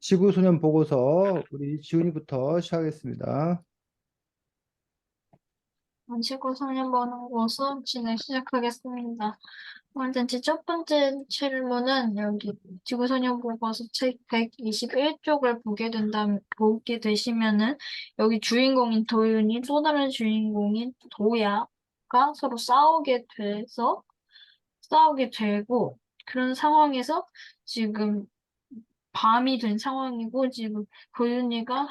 지구소년 보고서 우리 지훈이부터 시작하겠습니다. 안시고 소년 보는 곳은 진행 시작하겠습니다. 먼저 첫 번째 질문은 여기 지구소년 보고서 책 121쪽을 보게 되시면은 여기 주인공인 도윤이 또 다른 주인공인 도야가 서로 싸우게 되고 그런 상황에서 지금 밤이 된 상황이고 지금 도윤이가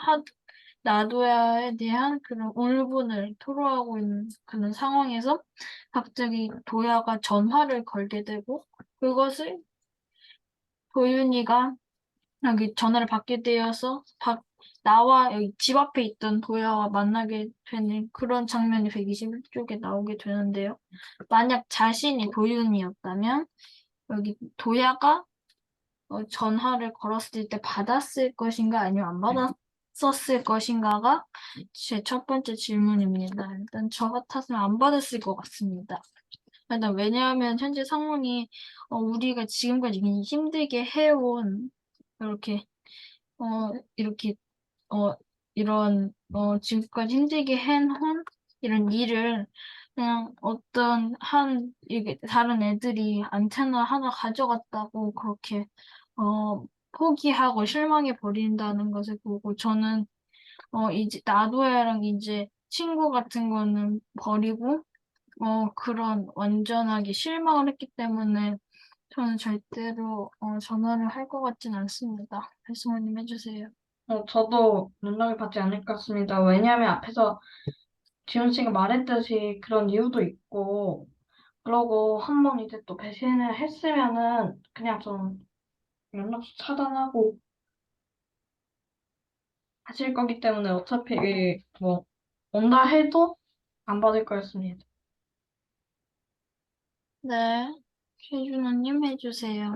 나도야에 대한 그런 울분을 토로하고 있는 그런 상황에서 갑자기 도야가 전화를 걸게 되고 그것을 도윤이가 여기 전화를 받게 되어서 나와 여기 집 앞에 있던 도야와 만나게 되는 그런 장면이 121쪽에 나오게 되는데요. 만약 자신이 도윤이었다면 여기 도야가 전화를 걸었을 때 받았을 것인가 아니면 안 받았었을 것인가가 제 첫 번째 질문입니다. 일단 저 같았으면 안 받았을 것 같습니다. 일단 왜냐하면 현재 상황이 우리가 지금까지 힘들게 해온 이렇게 이렇게 어 이런 지금까지 힘들게 해온 이런 일을 그냥 어떤 이게 다른 애들이 안테나 하나 가져갔다고 그렇게 포기하고 실망해 버린다는 것을 보고 저는 이제 나도야랑 이제 친구 같은 거는 버리고 그런 완전하게 실망을 했기 때문에 저는 절대로 전화를 할 것 같진 않습니다. 말씀님 해주세요. 저도 연락을 받지 않을 것 같습니다. 왜냐하면 앞에서 지훈 씨가 말했듯이 그런 이유도 있고, 그러고 한 번 이제 또 배신을 했으면은 그냥 좀 연락처 차단하고 하실 거기 때문에 어차피 뭐 온다 해도 안 받을 거였습니다. 네, 최준호님 해주세요.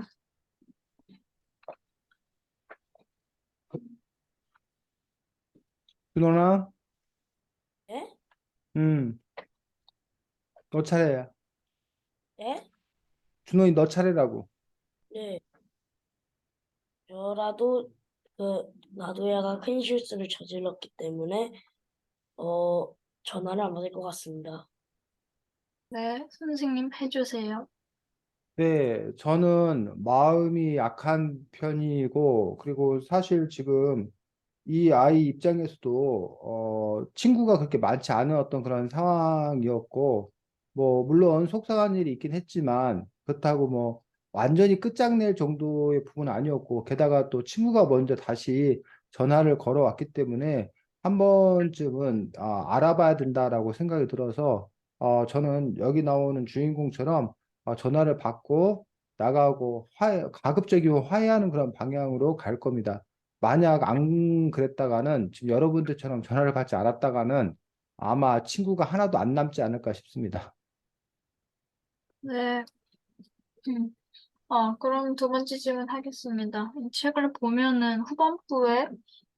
준호나, 예? 음, 너 차례야. 예? 준호이 너 차례라고. 네. 저라도 나도야가 큰 실수를 저질렀기 때문에 어 전화를 안 받을 것 같습니다. 네, 선생님 해주세요. 네, 저는 마음이 약한 편이고, 그리고 사실 지금 이 아이 입장에서도 친구가 그렇게 많지 않은 어떤 그런 상황이었고 뭐 물론 속상한 일이 있긴 했지만 그렇다고 뭐 완전히 끝장낼 정도의 부분은 아니었고 게다가 또 친구가 먼저 다시 전화를 걸어왔기 때문에 한 번쯤은 알아봐야 된다라고 생각이 들어서 저는 여기 나오는 주인공처럼 전화를 받고 나가고 가급적이면 화해하는 그런 방향으로 갈 겁니다. 만약 안 그랬다가는 지금 여러분들처럼 전화를 받지 않았다가는 아마 친구가 하나도 안 남지 않을까 싶습니다. 네, 음. 그럼 두 번째 질문 하겠습니다. 이 책을 보면은 후반부에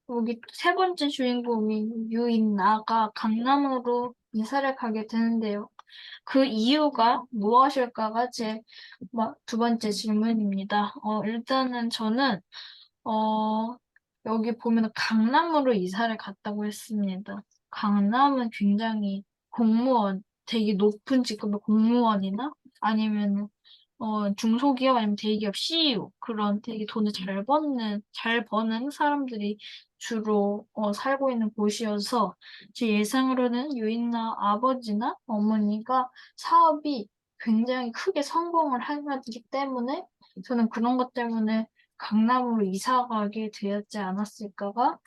여기 세 번째 주인공인 유인나가 강남으로 이사를 가게 되는데요. 그 이유가 무엇일까가 제 두 번째 질문입니다. 일단은 저는 어, 여기 보면 강남으로 이사를 갔다고 했습니다. 강남은 굉장히 되게 높은 직급의 공무원이나 아니면 중소기업 아니면 대기업 CEO 그런 되게 돈을 잘 버는 사람들이 주로 살고 있는 곳이어서 제 예상으로는 유인나 아버지나 어머니가 사업이 굉장히 크게 성공을 하기 때문에 저는 그런 것 때문에 강남으로 이사 가게 되었지 않았을까가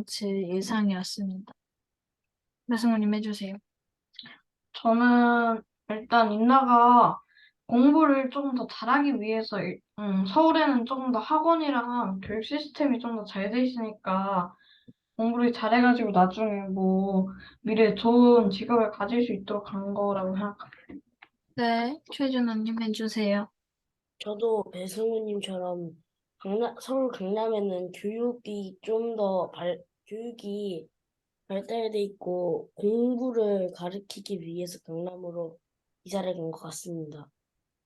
제 예상이었습니다. 말씀님 해주세요. 저는 일단 인나가 공부를 조금 더 잘하기 위해서 서울에는 조금 더 학원이랑 교육 시스템이 좀 더 잘 돼 있으니까 공부를 잘해가지고 나중에 뭐 미래에 좋은 직업을 가질 수 있도록 한 거라고 생각합니다. 네, 최준호님 해주세요. 저도 배승우님처럼 서울 강남에는 교육이 발달돼 있고 공부를 가르치기 위해서 강남으로 이사를 간 것 같습니다.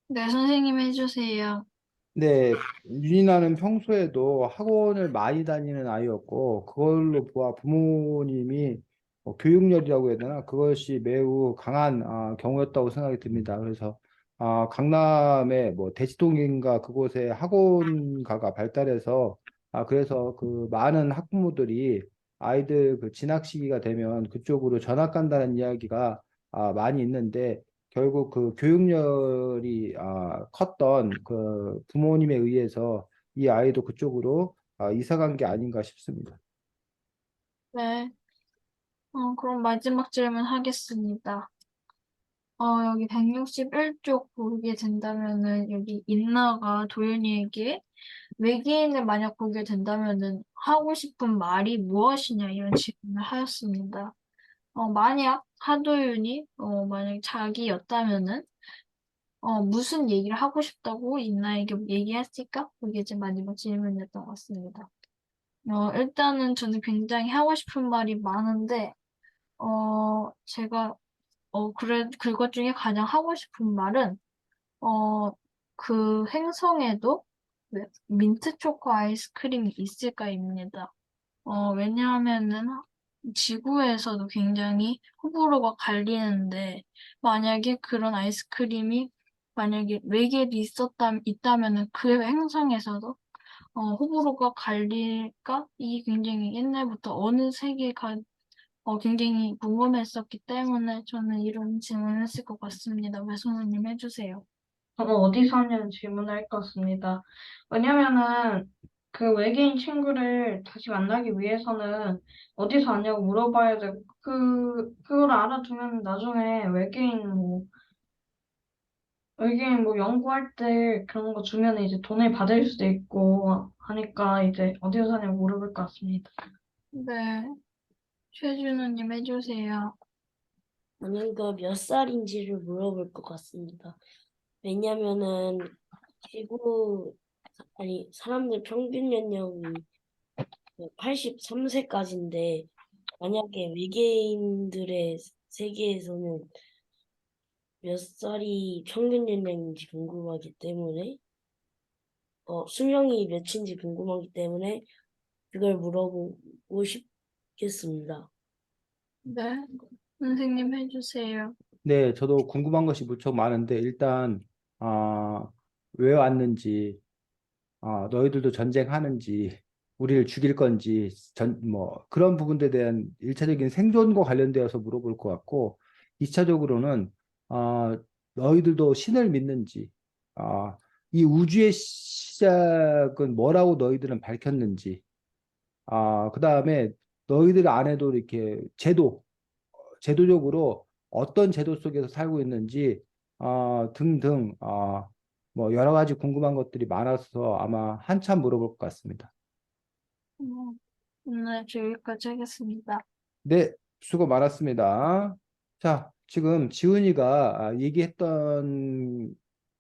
네, 선생님 해주세요. 네, 윤이나는 평소에도 학원을 많이 다니는 아이였고, 그걸로 보아 부모님이 교육열이라고 해야 되나? 그것이 매우 강한 경우였다고 생각이 듭니다. 그래서 강남의 뭐 대치동인가 그곳에 학원가가 발달해서 그래서 그 많은 학부모들이 아이들 그 진학 시기가 되면 그쪽으로 전학 간다는 이야기가 많이 있는데 결국 그 교육열이 컸던 그 부모님에 의해서 이 아이도 그쪽으로 이사 간 게 아닌가 싶습니다. 네. 그럼 마지막 질문 하겠습니다. 여기 161쪽 보게 된다면은, 여기 인나가 도윤이에게 외계인을 만약 보게 된다면은, 하고 싶은 말이 무엇이냐, 이런 질문을 하였습니다. 만약 하도윤이, 만약 자기였다면은, 무슨 얘기를 하고 싶다고 인나에게 얘기했을까? 그게 이제 마지막 질문이었던 것 같습니다. 일단은 저는 굉장히 하고 싶은 말이 많은데, 제가, 그것 중에 가장 하고 싶은 말은, 어, 그 행성에도 민트 초코 아이스크림이 있을까입니다. 왜냐하면은 지구에서도 굉장히 호불호가 갈리는데, 만약에 그런 아이스크림이 만약에 외계에 있다면은 그 행성에서도 호불호가 갈릴까? 이게 굉장히 옛날부터 어느 세계가 굉장히 궁금했었기 때문에 저는 이런 질문을 했을 것 같습니다. 외손님 해주세요. 저는 어디 사냐는 질문을 할 것 같습니다. 왜냐면은 그 외계인 친구를 다시 만나기 위해서는 어디서 왔냐고 물어봐야 되고, 그걸 알아두면 나중에 외계인 뭐 연구할 때 그런 거 주면 이제 돈을 받을 수도 있고 하니까 이제 어디서 사냐고 물어볼 것 같습니다. 네, 최준호님 해주세요. 저는 그 몇 살인지를 물어볼 것 같습니다. 왜냐면은 지구 아니 사람들 평균 연령이 83세까지인데 만약에 외계인들의 세계에서는 몇 살이 평균 연령인지 궁금하기 때문에 수명이 몇인지 궁금하기 때문에 그걸 물어보고 싶겠습니다. 네, 선생님 해주세요. 네, 저도 궁금한 것이 무척 많은데 일단 아, 왜 왔는지, 너희들도 전쟁하는지, 우리를 죽일 건지, 뭐 그런 부분들에 대한 일차적인 생존과 관련되어서 물어볼 것 같고, 이차적으로는 너희들도 신을 믿는지, 아, 이 우주의 시작은 뭐라고 너희들은 밝혔는지, 그다음에 너희들 안에도 이렇게 제도적으로 어떤 제도 속에서 살고 있는지 등등 뭐 여러 가지 궁금한 것들이 많아서 아마 한참 물어볼 것 같습니다. 네, 저 여기까지 하겠습니다. 네, 수고 많았습니다. 자, 지금 지훈이가 얘기했던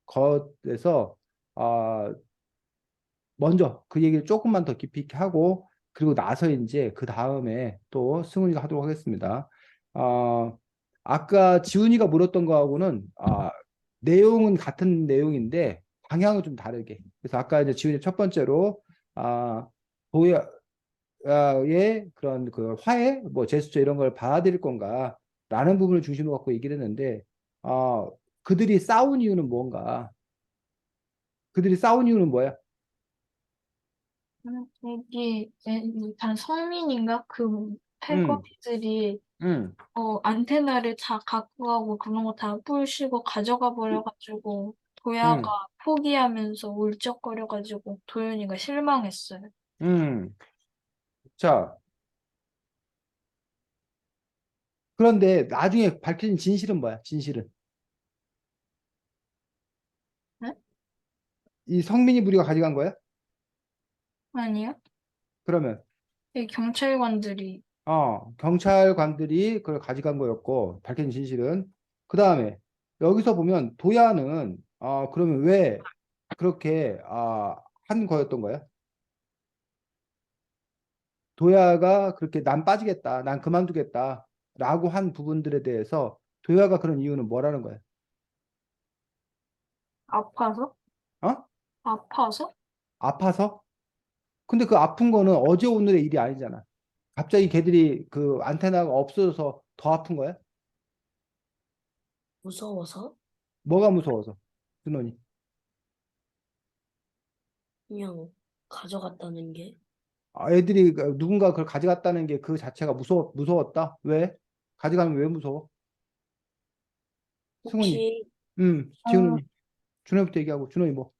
것에서 아, 먼저 그 얘기를 조금만 더 깊이 있게 하고 그리고 나서 이제 그 다음에 또 승훈이가 하도록 하겠습니다. 어, 아까 지훈이가 물었던 거하고는 내용은 같은 내용인데 방향은 좀 다르게. 그래서 아까 이제 지훈이 첫 번째로 도야의 그런 그 화해, 뭐 제스처 이런 걸 받아들일 건가 라는 부분을 중심으로 갖고 얘기를 했는데 그들이 싸운 이유는 뭔가? 그들이 싸운 이유는 뭐야? 여기 단 성민인가? 그 응, 패거리들이 응. 안테나를 다 갖고 가고 그런 거 다 부시고 가져가 버려가지고 도야가 응, 포기하면서 울적거려가지고 도윤이가 실망했어요. 응. 자, 그런데 나중에 밝혀진 진실은 뭐야? 진실은. 네? 이 성민이 부리가 가져간 거야? 아니요. 그러면, 이 경찰관들이 경찰관들이 그걸 가져간 거였고, 밝혀진 진실은. 그 다음에, 여기서 보면, 도야는, 그러면 왜 그렇게, 한 거였던 거야? 도야가 그렇게 난 빠지겠다, 난 그만두겠다, 라고 한 부분들에 대해서, 도야가 그런 이유는 뭐라는 거야? 아파서? 어? 아파서? 아파서? 근데 그 아픈 거는 어제 오늘의 일이 아니잖아. 갑자기 걔들이 그 안테나가 없어져서 더 아픈 거야? 무서워서 뭐가 무서워서? 준원이. 그냥 가져갔다는 게 애들이 누군가 그걸 가져갔다는 게 그 자체가 무서웠다? 왜? 가져가면 왜 무서워? 승훈이. 혹시 어, 지훈이. 준호부터 얘기하고, 준호이 뭐?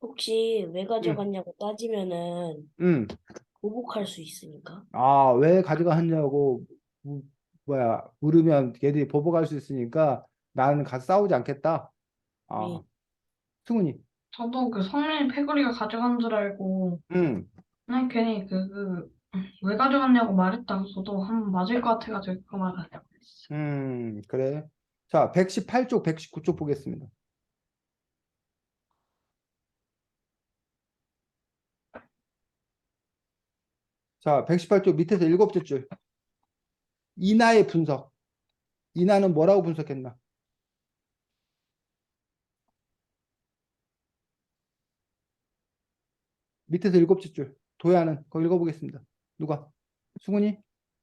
혹시 왜 응, 가져갔냐고 따지면은 응. 보복할 수 있으니까. 아, 왜 가져갔냐고, 뭐야, 물으면 걔들이 보복할 수 있으니까 나는 가서 싸우지 않겠다. 아, 네. 승훈이. 저도 그 성민 패거리가 가져간 줄 알고 응, 그냥 괜히 왜 가져갔냐고 말했다가 저도 한번 맞을 것 같아가지고 그 말하려고 했어. 그래. 자, 118쪽, 119쪽 보겠습니다. 자, 118쪽 밑에서 일곱째 줄. 인하의 분석. 인하는 뭐라고 분석했나? 밑에서 일곱째 줄. 도야는 그거 읽어보겠습니다. 누가? 승훈이?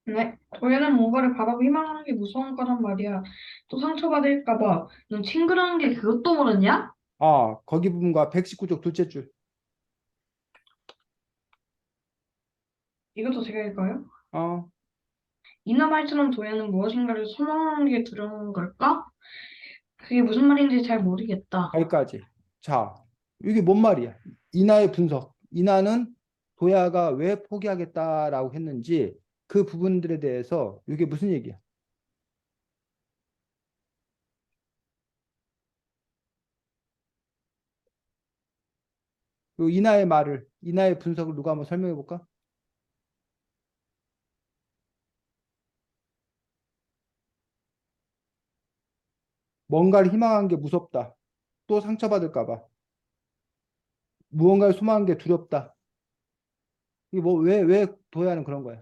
네, 도예는 뭔가를 바라고 희망하는 게 무서운 거란 말이야. 또 상처받을까 봐. 넌 친구라는 게 그것도 모르냐? 아, 거기 부분과 119쪽 둘째 줄. 이것도 제가 읽어요? 어, 이나 말처럼 도예는 무엇인가를 소망하는 게 두려운 걸까? 그게 무슨 말인지 잘 모르겠다. 여기까지. 자, 이게 뭔 말이야? 인하의 분석. 인하는 도야가 왜 포기하겠다라고 했는지 그 부분들에 대해서 이게 무슨 얘기야? 이 인하의 말을, 인하의 분석을 누가 한번 설명해 볼까? 뭔가를 희망한 게 무섭다. 또 상처받을까 봐. 무언가를 소망한 게 두렵다. 이게 뭐, 왜 도야는 그런 거야?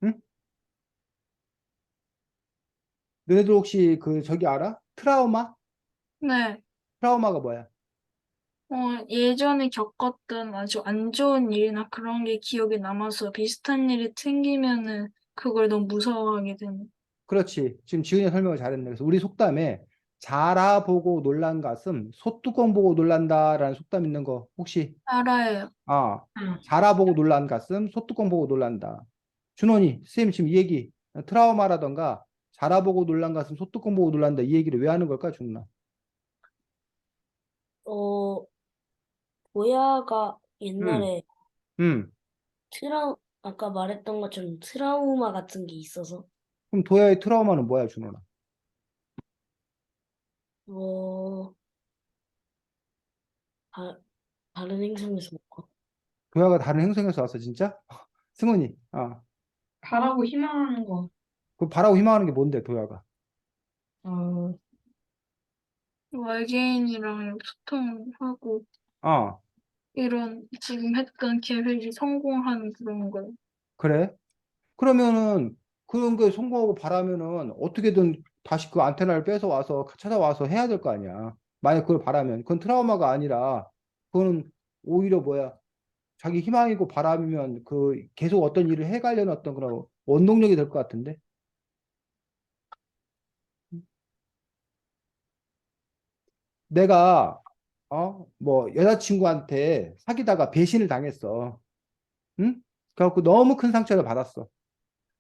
응? 너네들 혹시 저기 알아? 트라우마? 네. 트라우마가 뭐야? 예전에 겪었던 아주 안 좋은 일이나 그런 게 기억에 남아서 비슷한 일이 생기면은 그걸 너무 무서워하게 되는. 그렇지. 지금 지훈이 설명을 잘했네. 그래서 우리 속담에 자라보고 놀란 가슴, 소뚜껑 보고 놀란다라는 속담 있는 거 혹시 알아요. 아 응. 자라보고 놀란 가슴, 소뚜껑 보고 놀란다. 준원이 선생님 지금 이 얘기 트라우마라던가 자라보고 놀란 가슴, 소뚜껑 보고 놀란다 이 얘기를 왜 하는 걸까, 준원아? 어, 보야가 음, 옛날에 음. 아까 말했던 것처럼 트라우마 같은 게 있어서 그럼 도야의 트라우마는 뭐야, 준원아? 뭐 다, 다른 행성에서 먹고 도야가 다른 행성에서 왔어, 진짜? 승훈이, 바라고 희망하는 거. 그 바라고 희망하는 게 뭔데, 도야가? 어, 외계인이랑 소통하고 아, 이런 지금 했던 계획이 성공하는 그런 거. 그래? 그러면은 그런 게 성공하고 바라면은 어떻게든 다시 그 안테나를 뺏어 와서 찾아와서 해야 될 거 아니야. 만약 그걸 바라면 그건 트라우마가 아니라 그거는 오히려 뭐야 자기 희망이고 바람이면 그 계속 어떤 일을 해가려는 어떤 그런 원동력이 될 것 같은데. 내가 뭐 여자친구한테 사귀다가 배신을 당했어. 응? 그래갖고 너무 큰 상처를 받았어.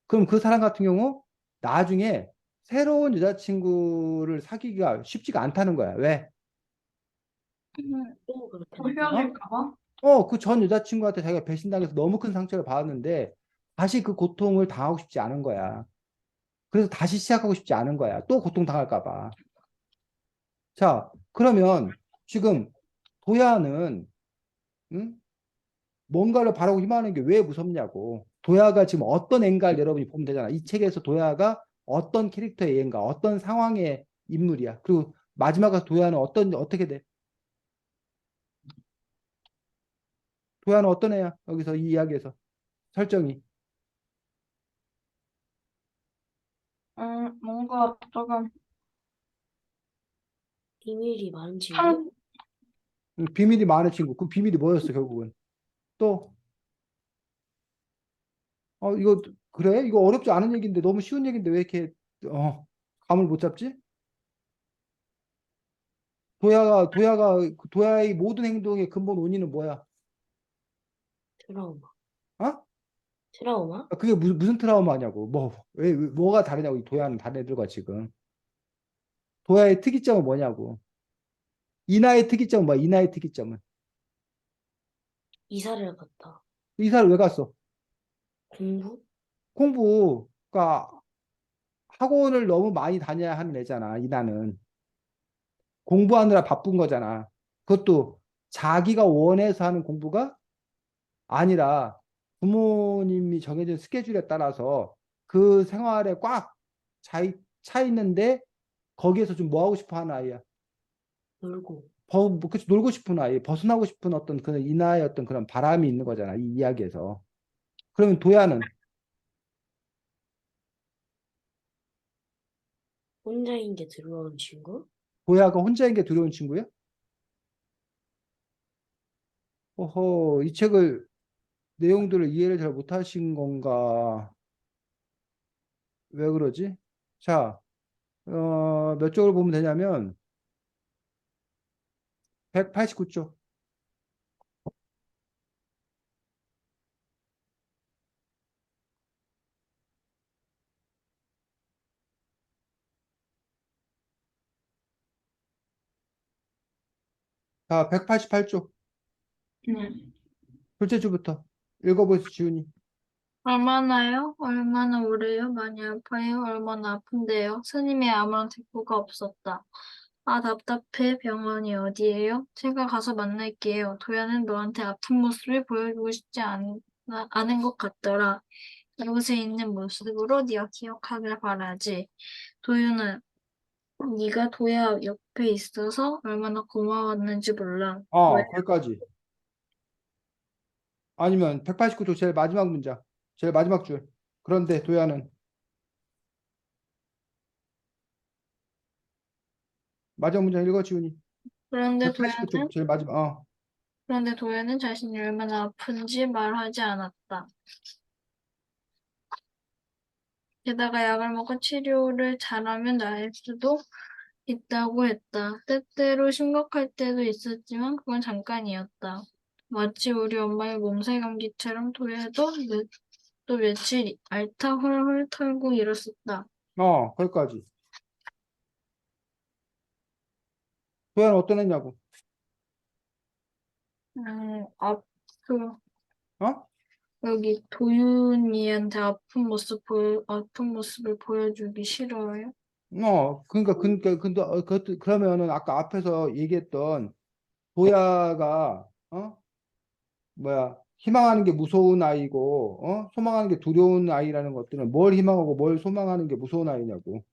그럼 그 사람 같은 경우 나중에 새로운 여자친구를 사귀기가 쉽지가 않다는 거야. 왜? 음, 또 또 그렇겠네. 어? 헤어질까 봐? 그 전 여자친구한테 자기가 배신당해서 너무 큰 상처를 받았는데 다시 그 고통을 당하고 싶지 않은 거야. 그래서 다시 시작하고 싶지 않은 거야. 또 고통 당할까 봐. 자, 그러면 지금 도야는 응? 뭔가를 바라고 희망하는 게 왜 무섭냐고. 도야가 지금 어떤 앵갈 여러분이 보면 되잖아. 이 책에서 도야가 어떤 캐릭터의 얘인가, 어떤 상황의 인물이야. 그리고 마지막에 도야는 어떻게 돼? 도야는 어떤 애야? 여기서 이 이야기에서 설정이. 뭔가 조금 비밀이 많은 친구? 참, 비밀이 많은 친구. 그 비밀이 뭐였어, 결국은? 또, 이거, 그래? 이거 어렵지 않은 얘기인데, 너무 쉬운 얘기인데, 왜 이렇게, 감을 못 잡지? 도야의 모든 행동의 근본 원인은 뭐야? 트라우마. 어? 트라우마? 그게 무슨 트라우마냐고. 뭐가 다르냐고, 이 도야는 다른 애들과 지금. 도야의 특이점은 뭐냐고. 이나의 특이점은 뭐야, 이나의 특이점은. 이사를 갔다. 이사를 왜 갔어? 공부? 그러니까 학원을 너무 많이 다녀야 하는 애잖아, 이나는. 공부하느라 바쁜 거잖아. 그것도 자기가 원해서 하는 공부가 아니라 부모님이 정해진 스케줄에 따라서 그 생활에 꽉 차 있는데 거기에서 좀 뭐 하고 싶어 하는 아이야. 놀고. 그치, 놀고 싶은 아이, 벗어나고 싶은 어떤 그런 이나의 어떤 그런 바람이 있는 거잖아, 이 이야기에서. 그러면 도야는, 혼자인 게 두려운 친구? 도야가 혼자인 게 두려운 친구야? 어허, 이 책을 내용들을 이해를 잘 못하신 건가? 왜 그러지? 자, 몇 쪽을 보면 되냐면 189쪽. 자, 188쪽. 네. 둘째 주부터 읽어보세요, 지훈이. 얼마나요? 얼마나 오래요? 많이 아파요? 얼마나 아픈데요? 스님이 아무런 대꾸가 없었다. 아, 답답해. 병원이 어디예요? 제가 가서 만날게요. 도야는 너한테 아픈 모습을 보여주고 싶지 않은 것 같더라. 이곳에 있는 모습으로 네가 기억하길 바라지. 도유는 네가 도야 옆에 있어서 얼마나 고마웠는지 몰라. 왜? 거기까지. 아니면 189쪽 제일 마지막 문장. 제일 마지막 줄. 그런데 도야는 마지막 문장 읽어, 지훈이. 그런데 도야는 189쪽 제일 마지막. 그런데 도야는 자신이 얼마나 아픈지 말하지 않았다. 게다가 약을 먹고 치료를 잘하면 나을 수도 있다고 했다. 때때로 심각할 때도 있었지만 그건 잠깐이었다. 마치 우리 엄마의 몸살 감기처럼 도야도 또 며칠 앓다 헐헐 털고 일었었다. 거기까지. 도야는 어떤 애냐고. 그, 어? 여기 도윤이한테 아픈 모습을 보여주기 싫어요? 근데, 그러면은 아까 앞에서 얘기했던 도야가, 희망하는 게 무서운 아이고, 소망하는 게 두려운 아이라는 것들은 뭘 희망하고 뭘 소망하는 게 무서운 아이냐고.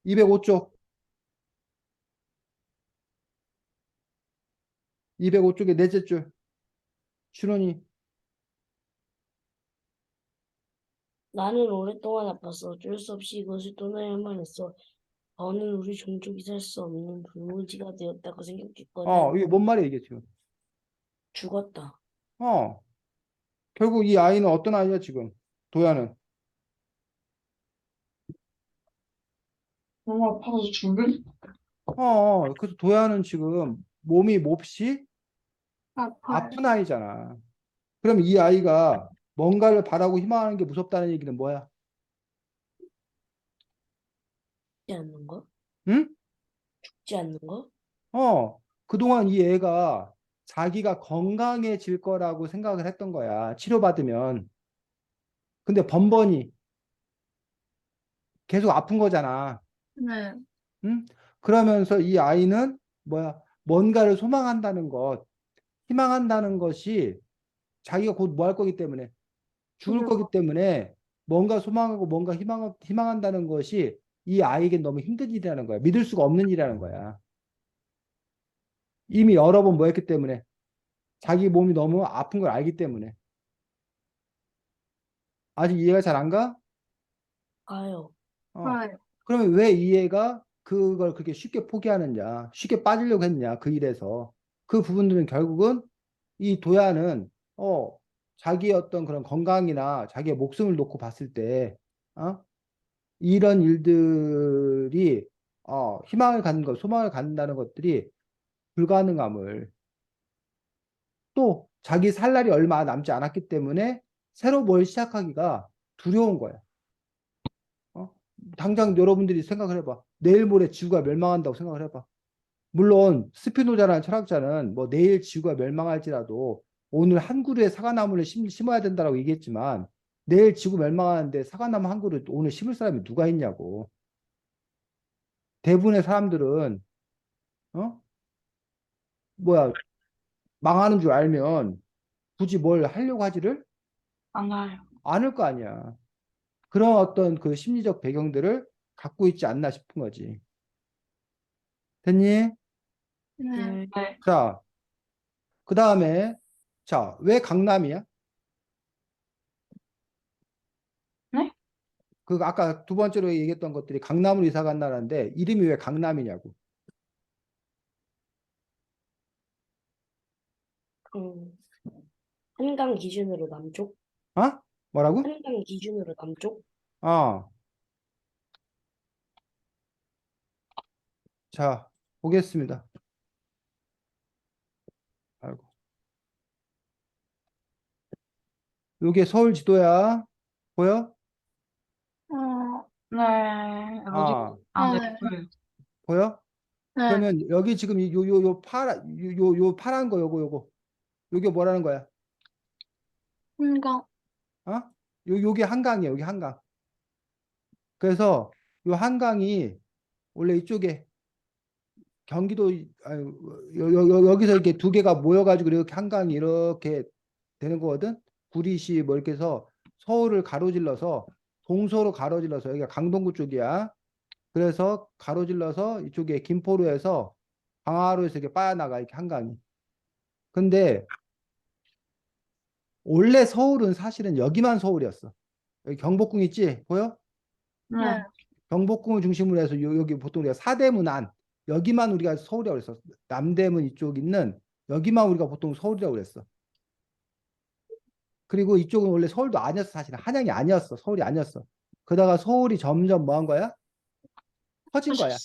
205쪽, 205쪽의 넷째 줄, 신혼이, 나는 오랫동안 아팠어. 어쩔 수 없이 이것을 떠나야만 했어. 너는 우리 종족이 살 수 없는 불모지가 되었다고 생각했거든. 이게 뭔 말이야, 이게 지금. 죽었다. 어, 결국 이 아이는 어떤 아이야, 지금? 도야는. 너무 아파서 죽을? 그래서 도야는 지금 몸이 몹시 아파요. 아픈 아이잖아. 그럼 이 아이가 뭔가를 바라고 희망하는 게 무섭다는 얘기는 뭐야? 죽지 않는 거? 응? 죽지 않는 거? 그동안 이 애가 자기가 건강해질 거라고 생각을 했던 거야. 치료받으면. 근데 번번이 계속 아픈 거잖아. 네, 응? 그러면서 이 아이는 뭔가를 소망한다는 것, 희망한다는 것이 자기가 곧 뭐 할 거기 때문에 죽을 죽을 거기 때문에 뭔가 소망하고 뭔가 희망한다는 것이 이 아이에겐 너무 힘든 일이라는 거야. 믿을 수가 없는 일이라는 거야. 이미 여러 번 뭐 했기 때문에 자기 몸이 너무 아픈 걸 알기 때문에. 아직 이해가 잘 안 가? 가요. 네. 그러면 왜 이 애가 그걸 그렇게 쉽게 포기하느냐, 쉽게 빠지려고 했냐, 그 일에서. 그 부분들은 결국은 이 도야는, 자기의 어떤 그런 건강이나 자기의 목숨을 놓고 봤을 때, 어? 이런 일들이, 희망을 갖는 것, 소망을 갖는다는 것들이 불가능함을 또 자기 살 날이 얼마 남지 않았기 때문에 새로 뭘 시작하기가 두려운 거야. 어? 당장 여러분들이 생각을 해봐. 내일 모레 지구가 멸망한다고 생각을 해봐. 물론 스피노자라는 철학자는 뭐 내일 지구가 멸망할지라도 오늘 한 그루의 사과나무를 심어야 된다고 얘기했지만 내일 지구 멸망하는데 사과나무 한 그루 오늘 심을 사람이 누가 있냐고. 대부분의 사람들은 어? 뭐야 망하는 줄 알면 굳이 뭘 하려고 하지를 맞아요. 않을 거 아니야. 그런 어떤 그 심리적 배경들을 갖고 있지 않나 싶은 거지. 됐니? 네. 네. 네. 자, 그 다음에, 자, 왜 강남이야? 네? 그 아까 두 번째로 얘기했던 것들이 강남으로 이사 간다는데 이름이 왜 강남이냐고. 음, 한강 기준으로 남쪽? 어? 뭐라고? 한강 기준으로 남쪽? 어, 자, 보겠습니다. 아이고. 요게 서울 지도야. 보여? 네. 어디? 아, 네, 네. 보여요. 보여? 네. 그러면 여기 지금 요 파란 거 요거. 요게 뭐라는 거야? 한강. 어? 요게 한강이야. 여기 한강. 그래서 요 한강이 원래 이쪽에 경기도 여기서 이렇게 두 개가 모여가지고 이렇게 한강이 이렇게 되는 거거든. 구리시 뭐 이렇게 해서 서울을 가로질러서 동서로 가로질러서 여기가 강동구 쪽이야. 그래서 가로질러서 이쪽에 김포로에서 광화로에서 이렇게 빠져나가 이렇게 한강이. 근데 원래 서울은 사실은 여기만 서울이었어. 여기 경복궁 있지? 보여? 네. 네. 경복궁을 중심으로 해서 여기 보통 우리가 사대문 안 여기만 우리가 서울이라고 그랬어. 남대문 이쪽 있는 여기만 우리가 보통 서울이라고 그랬어. 그리고 이쪽은 원래 서울도 아니었어. 사실은 한양이 아니었어. 서울이 아니었어. 그러다가 서울이 점점 뭐 한 거야? 커진 거야.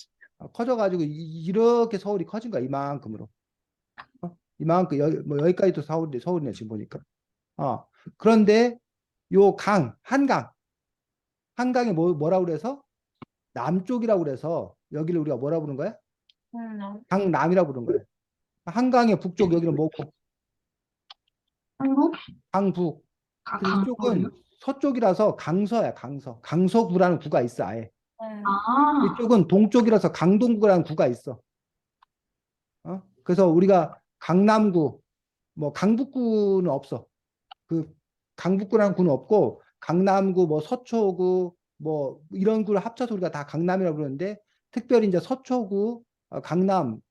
커져가지고 이렇게 서울이 커진 거야. 이만큼으로. 이만큼 뭐 여기까지도 서울이네 지금 보니까. 어. 그런데 요 한강이 뭐라고 그래서 남쪽이라고 그래서 여기를 우리가 뭐라고 부르는 거야? 강남이라고 부르는 거야. 한강의 북쪽 여기는 뭐고? 한국? 강북. 근데 강서요? 이쪽은 서쪽이라서 강서야, 강서. 강서구라는 구가 있어, 아예. 아, 이쪽은 동쪽이라서 강동구라는 구가 있어. 그래서 우리가 강남구, 뭐 강북구는 없어. 그 강북구라는 구는 없고 강남구, 뭐 서초구, 뭐 이런 구를 합쳐서 우리가 다 강남이라고 부르는데 특별히 이제 서초구, 강남구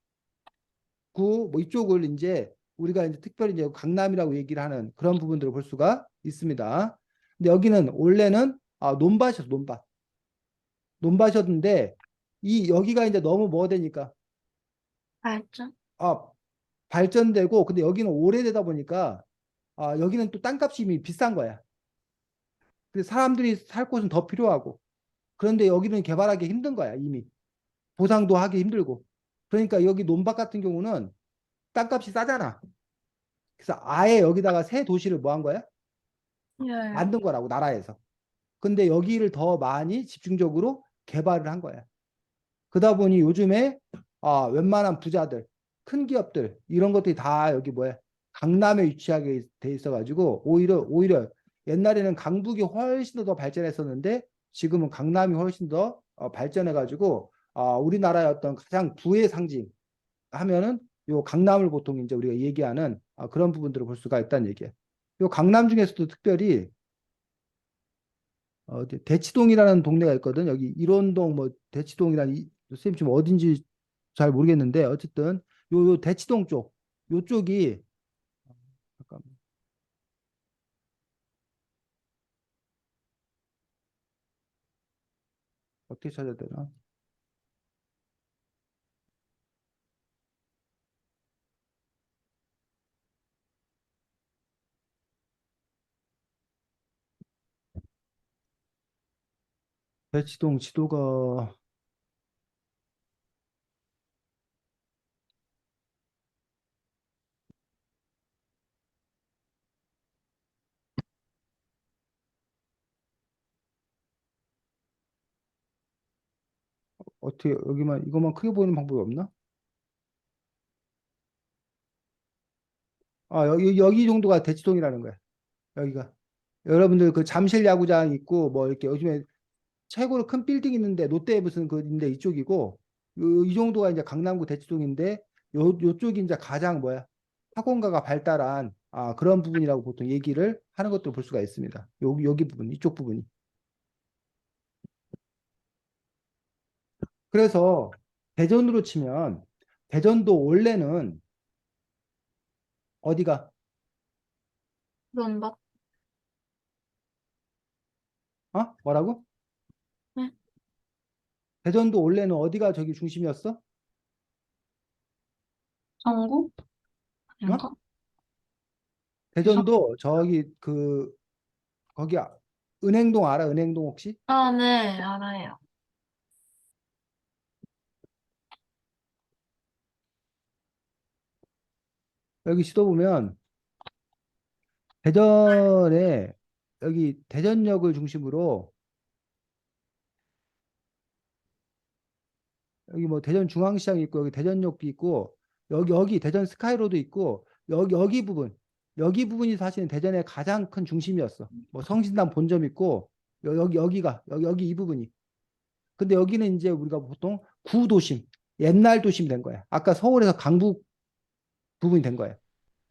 뭐 이쪽을 이제 우리가 이제 특별히 이제 강남이라고 얘기를 하는 그런 부분들을 볼 수가 있습니다. 근데 여기는 원래는 논밭이었어, 논밭. 논밭이었는데 이 여기가 이제 너무 뭐 되니까 발전. 아, 발전되고 근데 여기는 오래되다 보니까 여기는 또 땅값이 이미 비싼 거야. 근데 사람들이 살 곳은 더 필요하고 그런데 여기는 개발하기 힘든 거야 이미 보상도 하기 힘들고 그러니까 여기 논밭 같은 경우는 땅값이 싸잖아. 그래서 아예 여기다가 새 도시를 뭐 한 거야? 예. 만든 거라고 나라에서. 근데 여기를 더 많이 집중적으로 개발을 한 거야. 그러다 보니 요즘에 웬만한 부자들, 큰 기업들 이런 것들이 다 여기 뭐야 강남에 위치하게 돼 있어가지고 오히려 옛날에는 강북이 훨씬 더 발전했었는데 지금은 강남이 훨씬 더 발전해가지고 우리나라의 어떤 가장 부의 상징 하면은 요 강남을 보통 이제 우리가 얘기하는 그런 부분들을 볼 수가 있다는 얘기예요. 요 강남 중에서도 특별히 대치동이라는 동네가 있거든. 여기 일원동 뭐 대치동이라는 선생님 지금 어딘지 잘 모르겠는데 어쨌든 요 대치동 쪽 요쪽이 잠깐만 어떻게 찾아야 되나? 대치동 지도가 어떻게 여기만 이것만 크게 보이는 방법이 없나? 아 여기 정도가 대치동이라는 거야. 여기가 여러분들 그 잠실 야구장 있고 뭐 이렇게 요즘에 최고로 큰 빌딩 있는데 롯데 무슨 그 있는데 이쪽이고 이 정도가 이제 강남구 대치동인데 요쪽이 이제 가장 뭐야 학원가가 발달한 그런 부분이라고 보통 얘기를 하는 것도 볼 수가 있습니다. 여기 부분 이쪽 부분이. 그래서 대전으로 치면 대전도 원래는 어디가 그런 막, 뭐라고? 네? 대전도 원래는 어디가 저기 중심이었어? 성구? 어? 아닌가? 대전도 저기 그 거기 은행동 알아? 은행동 혹시? 아, 네, 알아요. 여기 시도 보면 대전에 여기 대전역을 중심으로 여기 뭐 대전 중앙시장이 있고 여기 대전역도 있고 여기 대전 스카이로드 있고 여기 부분이 사실은 대전의 가장 큰 중심이었어. 뭐 성신당 본점 있고 여기 이 부분이. 근데 여기는 이제 우리가 보통 구도심, 옛날 도심 된 거야. 아까 서울에서 강북 부분이 된 거야.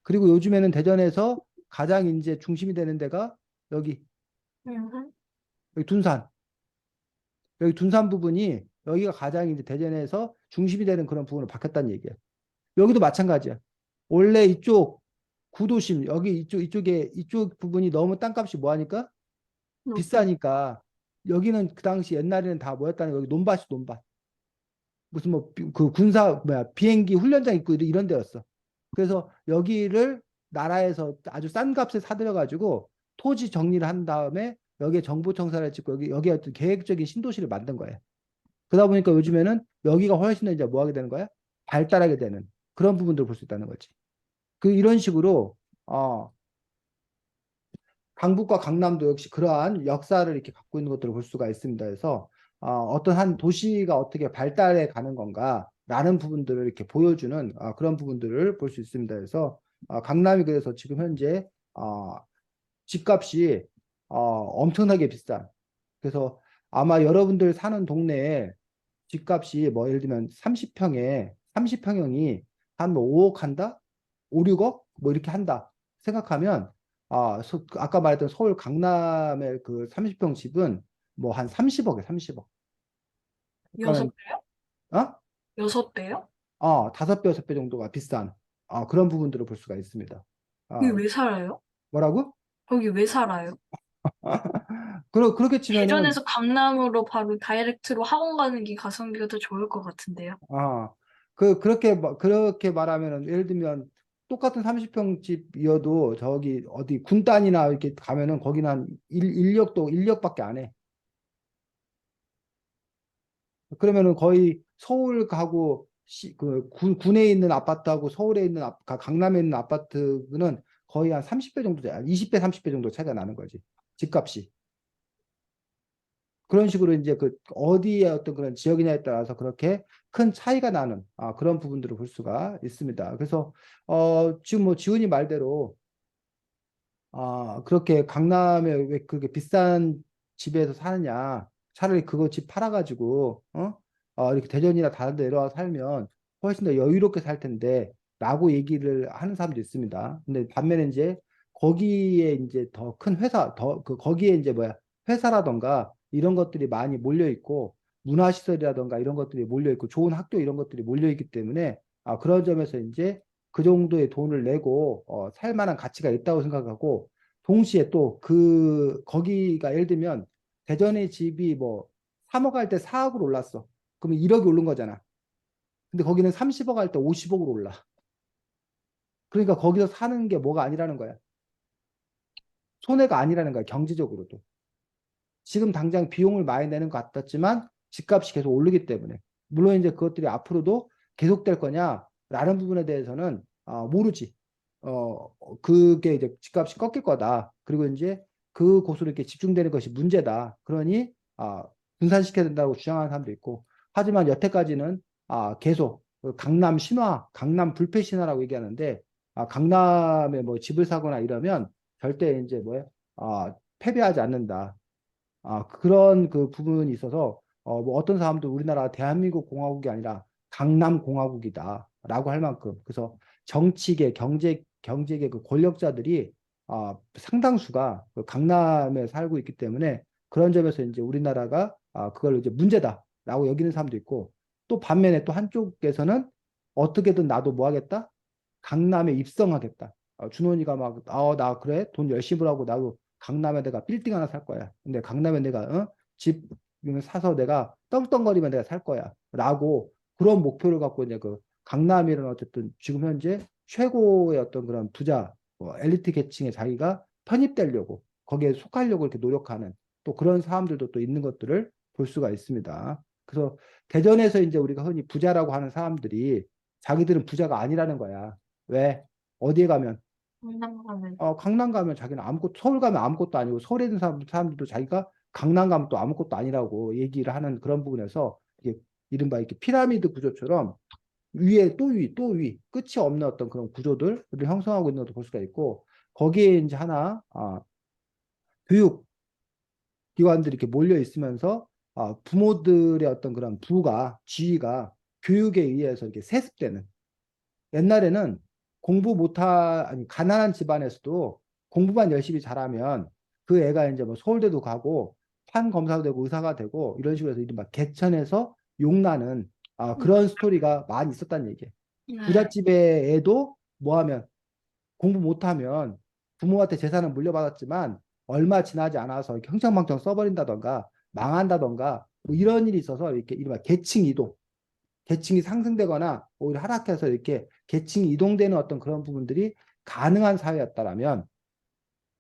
그리고 요즘에는 대전에서 가장 이제 중심이 되는 데가 여기 음, 여기 둔산. 여기 둔산 부분이 여기가 가장 이제 대전에서 중심이 되는 그런 부분으로 바뀌었다는 얘기예요. 여기도 마찬가지야. 원래 이쪽 구도심 여기 이쪽 부분이 너무 땅값이 뭐하니까 높은, 비싸니까 여기는 그 당시 옛날에는 다 뭐였다는 여기 논밭이 논밭. 무슨 뭐 그 군사 뭐야 비행기 훈련장 있고 이런 데였어. 그래서 여기를 나라에서 아주 싼 값에 사들여 가지고 토지 정리를 한 다음에 여기에 정보청사를 짓고 여기에 어떤 계획적인 신도시를 만든 거예요. 그러다 보니까 요즘에는 여기가 훨씬 더 이제 뭐 하게 되는 거야? 발달하게 되는 그런 부분들을 볼 수 있다는 거지. 이런 식으로 강북과 강남도 역시 그러한 역사를 이렇게 갖고 있는 것들을 볼 수가 있습니다. 그래서 어떤 한 도시가 어떻게 발달해 가는 건가라는 부분들을 이렇게 보여주는 그런 부분들을 볼 수 있습니다. 그래서 강남이 그래서 지금 현재 집값이 엄청나게 비싼. 그래서 아마 여러분들 사는 동네에 집값이 뭐 예를 들면 30평형이 한 뭐 5억 한다? 5, 6억? 뭐 이렇게 한다. 생각하면 아까 말했던 서울 강남의 그 30평 집은 뭐 한 30억에 30억. 여섯 그러니까 배요? 어? 6배요? 5배, 6배 정도가 비싼 그런 부분들을 볼 수가 있습니다. 거기 아, 왜 살아요? 뭐라고? 거기 왜 살아요? 그렇게 치면은 대전에서 강남으로 바로 다이렉트로 학원 가는 게 가성비가 더 좋을 것 같은데요. 그렇게 말하면은 예를 들면 똑같은 30평 집이어도 저기 어디 군단이나 이렇게 가면은 거기는 한 인력밖에 안 해. 그러면은 거의 서울 가고 군에 있는 아파트하고 서울에 있는 강남에 있는 아파트는 거의 한 30배 정도 돼. 20배, 30배 정도 차이가 나는 거지. 집값이. 그런 식으로 이제 그 어디에 어떤 그런 지역이냐에 따라서 그렇게 큰 차이가 나는 그런 부분들을 볼 수가 있습니다. 그래서 지금 뭐 지훈이 말대로 그렇게 강남에 왜 그렇게 비싼 집에서 사느냐 차라리 그거 집 팔아가지고 이렇게 대전이나 다른 데 내려와 살면 훨씬 더 여유롭게 살 텐데 라고 얘기를 하는 사람도 있습니다. 근데 반면에 이제 거기에 이제 더 큰 회사 거기에 이제 뭐야 회사라던가 이런 것들이 많이 몰려 있고 문화시설이라던가 이런 것들이 몰려 있고 좋은 학교 이런 것들이 몰려 있기 때문에 그런 점에서 이제 그 정도의 돈을 내고 살 만한 가치가 있다고 생각하고 동시에 또 거기가 예를 들면 대전의 집이 뭐 3억 할 때 4억으로 올랐어. 그러면 1억이 오른 거잖아. 근데 거기는 30억 할 때 50억으로 올라. 그러니까 거기서 사는 게 뭐가 아니라는 거야. 손해가 아니라는 거야. 경제적으로도. 지금 당장 비용을 많이 내는 것 같았지만 집값이 계속 오르기 때문에. 물론 이제 그것들이 앞으로도 계속될 거냐라는 부분에 대해서는 모르지. 그게 이제 집값이 꺾일 거다. 그리고 이제 그 곳으로 이렇게 집중되는 것이 문제다. 그러니 분산시켜야 된다고 주장하는 사람도 있고. 하지만 여태까지는 계속 그 강남 신화, 강남 불패 신화라고 얘기하는데 강남에 뭐 집을 사거나 이러면 절대 이제 뭐야 패배하지 않는다. 그런 그 부분이 있어서 뭐 어떤 사람도 우리나라 대한민국 공화국이 아니라 강남 공화국이다라고 할 만큼 그래서 정치계 경제계 그 권력자들이 상당수가 그 강남에 살고 있기 때문에 그런 점에서 이제 우리나라가 그걸 이제 문제다라고 여기는 사람도 있고 또 반면에 또 한쪽에서는 어떻게든 나도 뭐 하겠다 강남에 입성하겠다. 준원이가 막, 나 그래? 돈 열심히 벌라고 나도 강남에 내가 빌딩 하나 살 거야. 근데 강남에 내가, 집 사서 내가 떵떵거리면 내가 살 거야. 라고 그런 목표를 갖고 이제 그 강남이라는 어쨌든 지금 현재 최고의 어떤 그런 부자, 엘리트 계층에 자기가 편입되려고 거기에 속하려고 이렇게 노력하는 또 그런 사람들도 또 있는 것들을 볼 수가 있습니다. 그래서 대전에서 이제 우리가 흔히 부자라고 하는 사람들이 자기들은 부자가 아니라는 거야. 왜? 어디에 가면? 강남 가면. 강남 가면 자기는 아무것도, 서울 가면 아무것도 아니고, 서울에 있는 사람들도 자기가 강남 가면 또 아무것도 아니라고 얘기를 하는 그런 부분에서, 이게 이른바 이렇게 피라미드 구조처럼 위에 또 위, 또 위, 끝이 없는 어떤 그런 구조들을 형성하고 있는 것도 볼 수가 있고, 거기에 이제 하나, 교육 기관들이 이렇게 몰려 있으면서, 부모들의 어떤 그런 지위가 교육에 의해서 이렇게 세습되는, 옛날에는 아니, 가난한 집안에서도 공부만 열심히 잘하면 그 애가 이제 뭐 서울대도 가고 판 검사도 되고 의사가 되고 이런 식으로 해서 이른바 개천에서 용나는 그런 스토리가 많이 있었다는 얘기예요. 네. 부잣집의 애도 뭐 하면 공부 못하면 부모한테 재산을 물려받았지만 얼마 지나지 않아서 흥청망청 써버린다던가 망한다던가 뭐 이런 일이 있어서 이렇게 이른바 계층 이동 계층이 상승되거나 오히려 하락해서 이렇게 계층이 이동되는 어떤 그런 부분들이 가능한 사회였다라면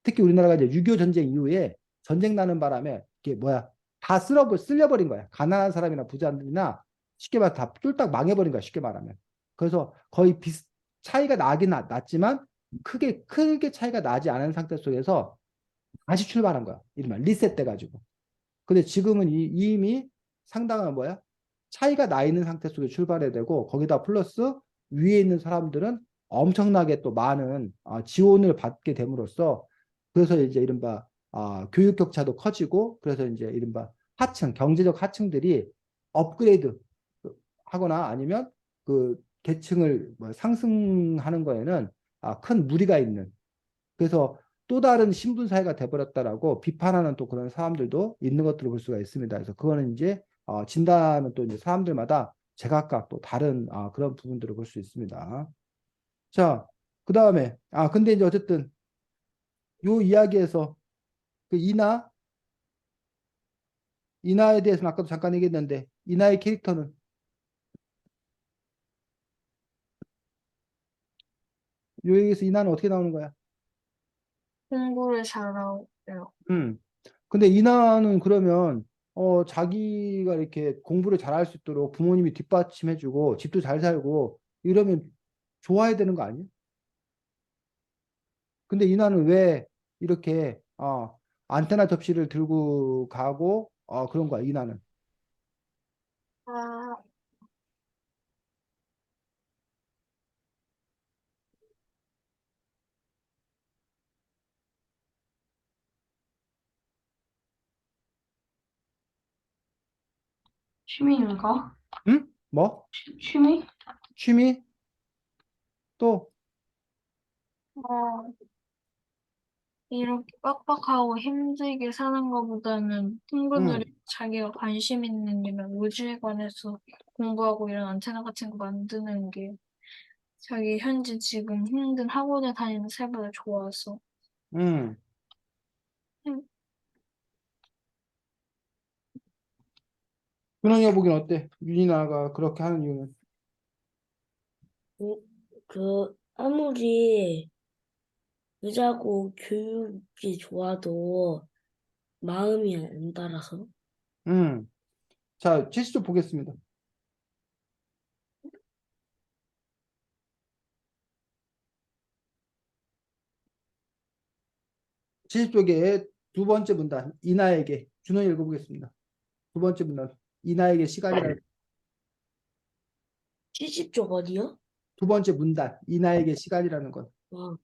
특히 우리나라가 이제 6.25 전쟁 이후에 전쟁 나는 바람에 이게 뭐야 다 쓸려버린 거야. 가난한 사람이나 부자들이나 쉽게 말해 다 쫄딱 망해버린 거야. 쉽게 말하면. 그래서 거의 차이가 나긴 났지만 크게 차이가 나지 않은 상태 속에서 다시 출발한 거야. 이른바 리셋돼가지고. 근데 지금은 이미 상당한 뭐야? 차이가 나 있는 상태 속에 출발해야 되고 거기다 플러스 위에 있는 사람들은 엄청나게 또 많은 지원을 받게 됨으로써 그래서 이제 이른바 교육 격차도 커지고 그래서 이제 이른바 경제적 하층들이 업그레이드 하거나 아니면 그 계층을 뭐 상승하는 거에는 큰 무리가 있는 그래서 또 다른 신분 사회가 돼버렸다라고 비판하는 또 그런 사람들도 있는 것들을 볼 수가 있습니다. 그래서 그거는 이제 진단은 또 이제 사람들마다 제각각 또 다른 그런 부분들을 볼 수 있습니다. 자, 그 다음에 근데 이제 어쨌든 요 이야기에서 그 이나에 대해서는 아까도 잠깐 얘기했는데 이나의 캐릭터는 요 얘기에서 이나는 어떻게 나오는 거야? 공부를 잘하고요. 음. 근데 이나는 그러면 자기가 이렇게 공부를 잘할 수 있도록 부모님이 뒷받침해주고 집도 잘 살고 이러면 좋아야 되는 거 아니야? 근데 이나는 왜 이렇게 안테나 접시를 들고 가고 그런 거야 이나는? 아, 취미인가? 응? 뭐? 취미? 취미? 또 어, 이렇게 빡빡하고 힘들게 사는 것보다는 친구들이 응, 자기가 관심 있는 이런 우주에 관해서 공부하고 이런 안테나 같은 거 만드는 게 자기 현재 지금 힘든 학원에 다니는 삶보다 좋아서. 응. 음, 준영이 보기엔 어때? 윤이나가 그렇게 하는 이유는? 아무리 의자고 교육이 좋아도 마음이 안 따라서. 응. 자, 70쪽 보겠습니다. 70쪽에 두 번째 문단, 이나에게. 준영이 읽어보겠습니다. 두 번째 문단, 이나에게 시간이라. 70쪽 어디요? 두 번째 문단, 이나에게 시간이라는 것. 와,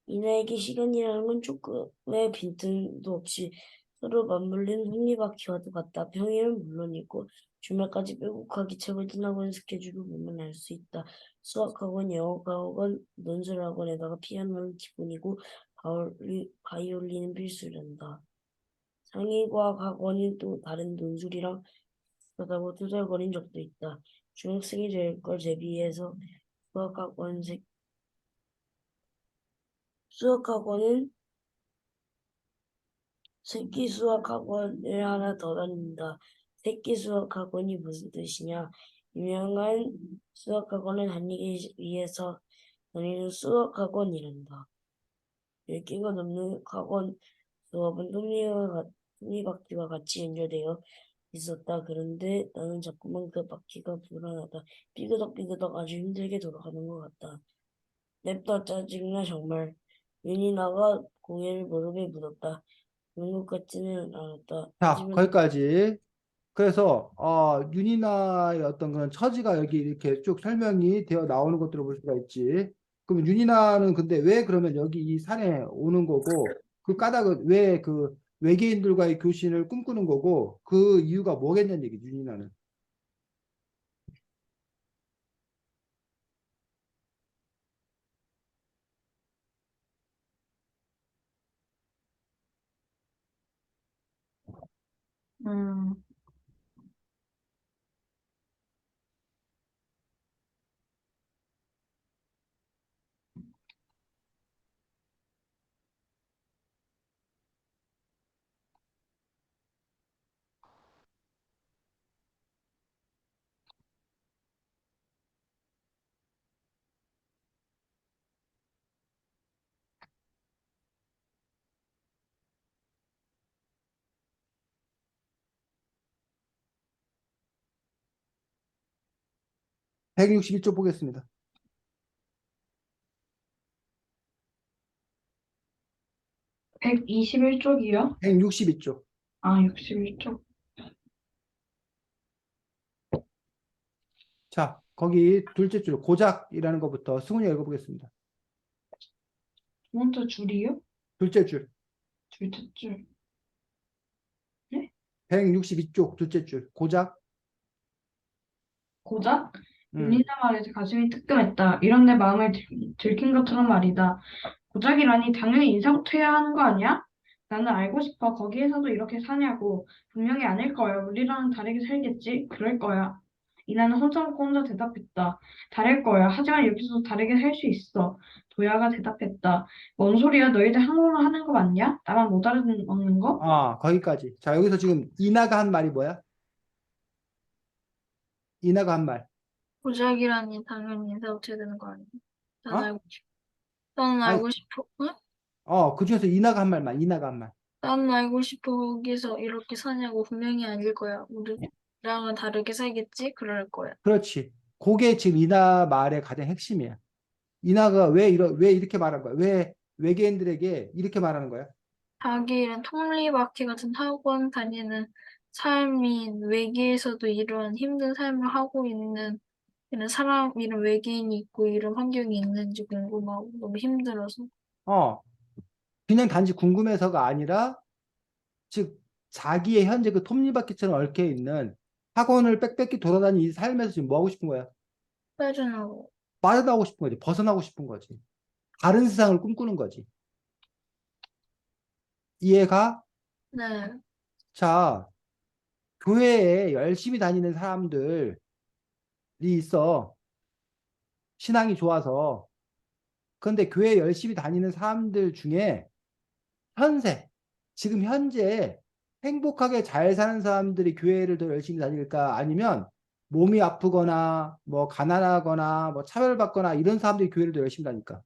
이나에게 시간이라는 건 조금의 빈틈도 없이 서로 맞물린 톱니바퀴와도 같다. 평일은 물론이고 주말까지 빼곡하게 책을 지나고는 스케줄을 보면 알 수 있다. 수학학원, 영어학원, 논술학원에다가 피아노는 기본이고 바이올린은 필수란다. 상위과학학원이 또 다른 논술이랑 그러다고 투덜거린 적도 있다. 중학생이 될 걸 대비해서 수학학원 수학학원은 새끼 수학학원을 하나 더 다닌다. 새끼 수학학원이 무슨 뜻이냐? 유명한 수학학원을 다니기 위해서 다니는 수학학원이란다. 10개가 넘는 학원 수업은 톱니바퀴와 같이 연결되어 있었다. 그런데 나는 자꾸만 그 바퀴가 불안하다. 삐그덕삐그덕 아주 힘들게 돌아가는 것 같다. 냅다 짜증나 정말. 윤이나가 공예를 무릎에 묻었다. 그런 것 같지는 않았다. 자, 하지만 거기까지. 그래서 윤이나의 어떤 그런 처지가 여기 이렇게 쭉 설명이 되어 나오는 것들을 볼 수가 있지. 그럼 윤이나는 근데 왜 그러면 여기 이 산에 오는 거고 그 까닭은 왜 그 외계인들과의 교신을 꿈꾸는 거고 그 이유가 뭐겠냐는 얘기 윤이나는. 음, 161쪽 보겠습니다. 121쪽이요? 162쪽. 아, 61쪽. 자, 거기 둘째 줄 고작이라는 것부터 승훈이 읽어보겠습니다. 두 번째 줄이요? 둘째 줄. 둘째 줄. 네? 162쪽 둘째 줄 고작. 고작? 음. 윤희나 말에 가슴이 뜨끔했다. 이런 내 마음을 들킨 것처럼 말이다. 고작이라니 당연히 인사부터 해야 하는 거 아니야? 나는 알고 싶어. 거기에서도 이렇게 사냐고. 분명히 아닐 거야. 우리랑은 다르게 살겠지? 그럴 거야. 이나는 혼자 먹고 혼자 대답했다. 다를 거야. 하지만 여기서도 다르게 살 수 있어. 도야가 대답했다. 뭔 소리야? 너희들 한국어로 하는 거 맞냐? 나만 못 알아먹는 거? 거기까지. 자, 여기서 지금 이나가 한 말이 뭐야? 이나가 한 말. 고작이라니 당연히 인사부터 해야 되는 거 아니야? 난 어? 알고 싶어. 나는 아니, 알고 싶어. 응? 그 중에서 이나가 한 말만, 이나가 한 말. 나는 알고 싶어. 거기서 이렇게 사냐고 분명히 아닐 거야. 우리랑은 다르게 살겠지? 그럴 거야. 그렇지. 그게 지금 이나 말의 가장 핵심이야. 이나가 왜 이렇게 말한 거야? 왜 외계인들에게 이렇게 말하는 거야? 자기는 톱니바퀴 같은 학원 다니는 삶이 외계에서도 이런 힘든 삶을 하고 있는 이런 사람, 이런 외계인이 있고 이런 환경이 있는지 궁금하고 너무 힘들어서. 어, 그냥 단지 궁금해서가 아니라, 즉, 자기의 현재 그 톱니바퀴처럼 얽혀 있는 학원을 빽빽히 돌아다니는 이 삶에서 지금 뭐 하고 싶은 거야? 빠져나오고. 빠져나오고 싶은 거지. 벗어나고 싶은 거지. 다른 세상을 꿈꾸는 거지. 이해가? 네. 자, 교회에 열심히 다니는 사람들이 있어. 신앙이 좋아서. 그런데 교회 열심히 다니는 사람들 중에 현세, 지금 현재 행복하게 잘 사는 사람들이 교회를 더 열심히 다닐까? 아니면 몸이 아프거나 뭐 가난하거나 뭐 차별받거나 이런 사람들이 교회를 더 열심히 다닐까?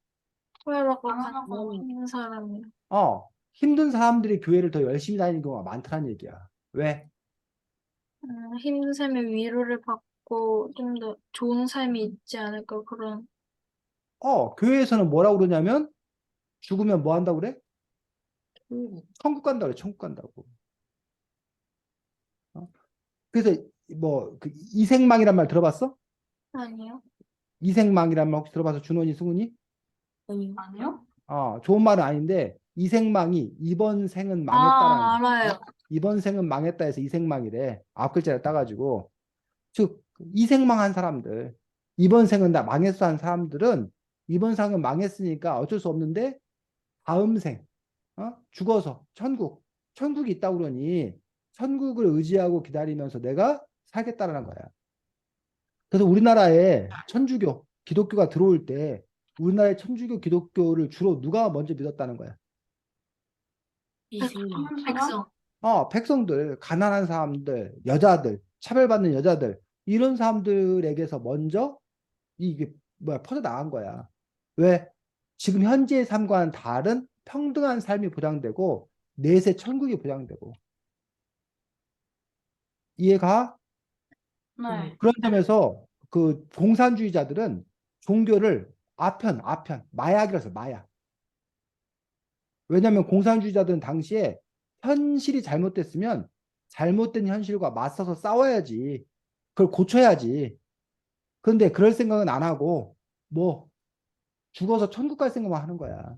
소외받고 가난하고 있는 사람이요. 힘든 사람들이 교회를 더 열심히 다니는 경우가 많다는 얘기야. 왜? 힘든 삶의 위로를 받고 좀 더 좋은 삶이 있지 않을까 그런. 교회에서는 뭐라고 그러냐면 죽으면 뭐 한다고 그래? 천국 간다고 그래, 천국 간다고. 어? 그래서 뭐 그 이생망이란 말 들어봤어? 아니요. 이생망이란 말 혹시 들어봐서 준원이 승훈이? 아니요. 아니요? 좋은 말은 아닌데 이생망이 이번 생은 망했다라는 아, 알아요. 이번 생은 망했다 해서 이생망이래. 앞 글자를 따가지고 즉 이생망한 사람들 이번 생은 다 망했어 한 사람들은 이번 생은 망했으니까 어쩔 수 없는데 다음 생 죽어서 천국이 있다고 그러니 천국을 의지하고 기다리면서 내가 살겠다라는 거야. 그래서 우리나라에 천주교, 기독교가 들어올 때 우리나라의 천주교, 기독교를 주로 누가 먼저 믿었다는 거야? 이생명. 사는 사람? 백성. 백성들, 가난한 사람들, 여자들, 차별받는 여자들, 이런 사람들에게서 먼저 이게 뭐야, 퍼져나간 거야. 왜? 지금 현재의 삶과는 다른 평등한 삶이 보장되고, 내세 천국이 보장되고. 이해가? 네. 그런 점에서 그 공산주의자들은 종교를 마약이라서 마약. 왜냐하면 공산주의자들은 당시에 현실이 잘못됐으면 잘못된 현실과 맞서서 싸워야지. 그걸 고쳐야지. 그런데 그럴 생각은 안 하고 뭐 죽어서 천국 갈 생각만 하는 거야.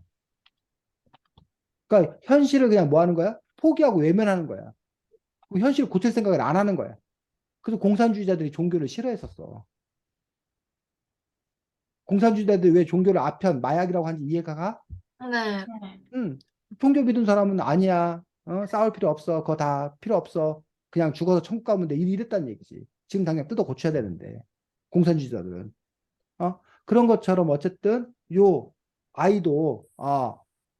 그러니까 현실을 그냥 뭐 하는 거야? 포기하고 외면하는 거야. 현실을 고칠 생각을 안 하는 거야. 그래서 공산주의자들이 종교를 싫어했었어. 공산주의자들이 왜 종교를 마약이라고 하는지 이해가 가? 네. 네. 종교 믿은 사람은 아니야. 싸울 필요 없어. 그거 다 필요 없어. 그냥 죽어서 천국 가면 돼. 이랬다는 얘기지. 지금 당장 뜯어 고쳐야 되는데. 공산주의자들은. 그런 것처럼 어쨌든 요 아이도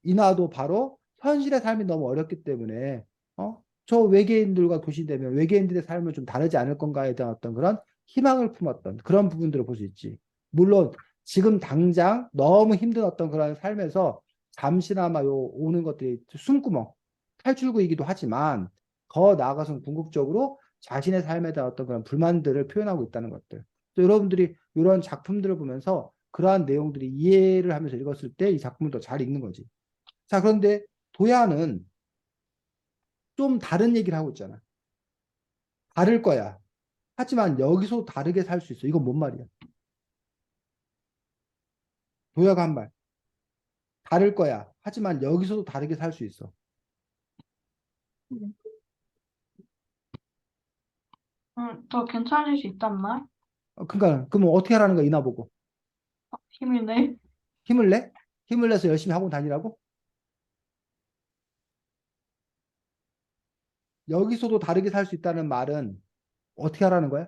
이나도 바로 현실의 삶이 너무 어렵기 때문에 저 외계인들과 교신되면 외계인들의 삶을 좀 다르지 않을 건가에 대한 어떤 그런 희망을 품었던 그런 부분들을 볼 수 있지. 물론 지금 당장 너무 힘든 어떤 그런 삶에서 잠시나마 오는 것들이 숨구멍, 탈출구이기도 하지만 더 나아가서는 궁극적으로 자신의 삶에 대한 어떤 그런 불만들을 표현하고 있다는 것들. 또 여러분들이 이런 작품들을 보면서 그러한 내용들이 이해를 하면서 읽었을 때 이 작품을 더 잘 읽는 거지. 자, 그런데 도야는 좀 다른 얘기를 하고 있잖아. 다를 거야. 하지만 여기서 다르게 살 수 있어. 이건 뭔 말이야? 도야가 한 말. 다를 거야. 하지만 여기서도 다르게 살 수 있어. 더 괜찮을 수 있단 말? 그러니까 그러면 어떻게 하라는 거야, 이나 보고. 힘이네. 힘을 내? 힘을 내서 열심히 하고 다니라고? 여기서도 다르게 살 수 있다는 말은 어떻게 하라는 거야?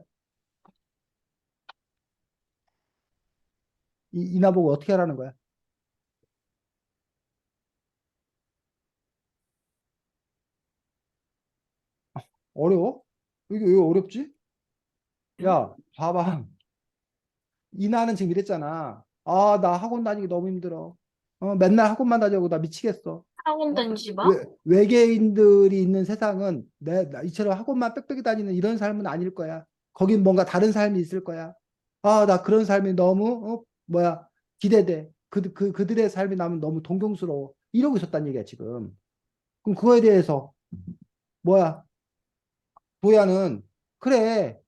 이나 보고 어떻게 하라는 거야? 어려워? 이게 왜 어렵지? 야, 봐봐. 이나는 지금 이랬잖아. 나 학원 다니기 너무 힘들어. 맨날 학원만 다니고 나 미치겠어. 학원 어? 다니지 마. 외계인들이 있는 세상은 나 이처럼 학원만 빽빽이 다니는 이런 삶은 아닐 거야. 거긴 뭔가 다른 삶이 있을 거야. 나 그런 삶이 너무, 기대돼. 그들의 삶이 나면 너무 동경스러워. 이러고 있었단 얘기야, 지금. 그럼 그거에 대해서, 뭐야, 도야는, 그래,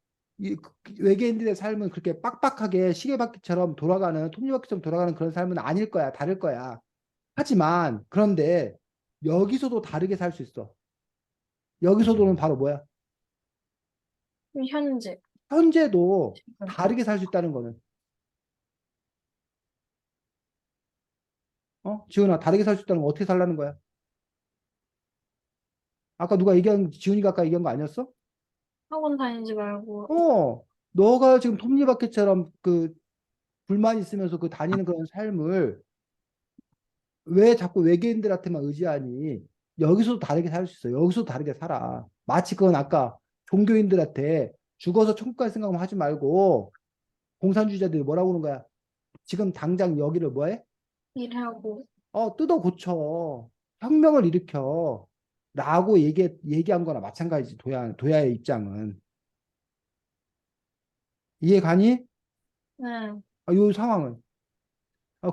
외계인들의 삶은 그렇게 빡빡하게 시계바퀴처럼 돌아가는, 톱니바퀴처럼 돌아가는 그런 삶은 아닐 거야. 다를 거야. 하지만, 그런데, 여기서도 다르게 살 수 있어. 여기서도는 바로 뭐야? 현재. 현재도 다르게 살 수 있다는 거는, 지훈아, 다르게 살 수 있다는 건 어떻게 살라는 거야? 아까 지훈이가 아까 얘기한 거 아니었어? 학원 다니지 말고. 너가 지금 톱니바퀴처럼 그 불만 있으면서 그 다니는 그런 삶을 왜 자꾸 외계인들한테만 의지하니? 여기서도 다르게 살 수 있어. 여기서도 다르게 살아. 마치 그건 아까 종교인들한테 죽어서 천국 갈 생각만 하지 말고 공산주의자들이 뭐라고 하는 거야? 지금 당장 여기를 뭐해? 일하고. 뜯어 고쳐. 혁명을 일으켜. 라고 얘기한 거나 마찬가지지. 도야의 입장은. 이해 가니? 네, 이 상황은.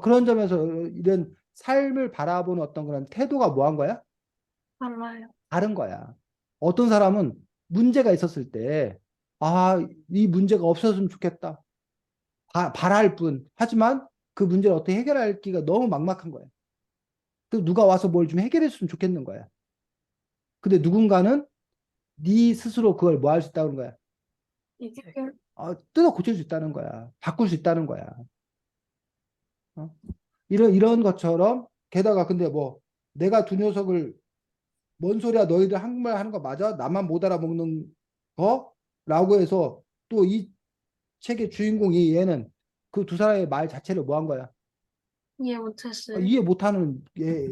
그런 점에서 이런 삶을 바라보는 어떤 그런 태도가 뭐 한 거야? 달라요. 다른 거야. 어떤 사람은 문제가 있었을 때, 이 문제가 없었으면 좋겠다. 바랄 뿐. 하지만 그 문제를 어떻게 해결할기가 너무 막막한 거야. 그 누가 와서 뭘 좀 해결했으면 좋겠는 거야. 근데 누군가는 네 스스로 그걸 뭐 할 수 있다는 거야. 이게 뜯어 고칠 수 있다는 거야. 바꿀 수 있다는 거야. 어? 이런 것처럼 게다가 근데 뭐 내가 두 녀석을 뭔 소리야 너희들 한국말 하는 거 맞아? 나만 못 알아먹는 거? 라고 해서 또 이 책의 주인공이 얘는 그 두 사람의 말 자체를 뭐 한 거야? 이해 못했어요. 이해 못하는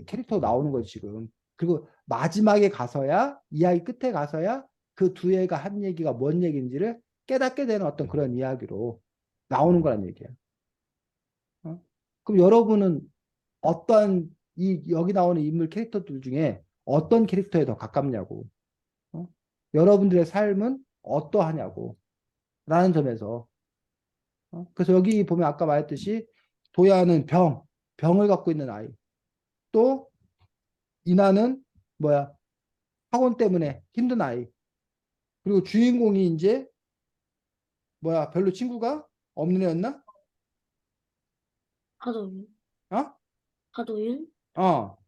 캐릭터 나오는 거지 지금. 그리고 마지막에 가서야 이야기 끝에 가서야 그 두 애가 한 얘기가 뭔 얘기인지를 깨닫게 되는 어떤 그런 이야기로 나오는 거란 얘기야. 어? 그럼 여러분은 어떤 여기 나오는 인물 캐릭터들 중에 어떤 캐릭터에 더 가깝냐고. 어? 여러분들의 삶은 어떠하냐고. 라는 점에서. 그래서 여기 보면 아까 말했듯이 도야는 병을 갖고 있는 아이. 또 이나는 뭐야? 학원 때문에 힘든 아이. 그리고 주인공이 이제 뭐야? 별로 친구가 없는 애였나? 하도윤? 어? 하도윤? 어.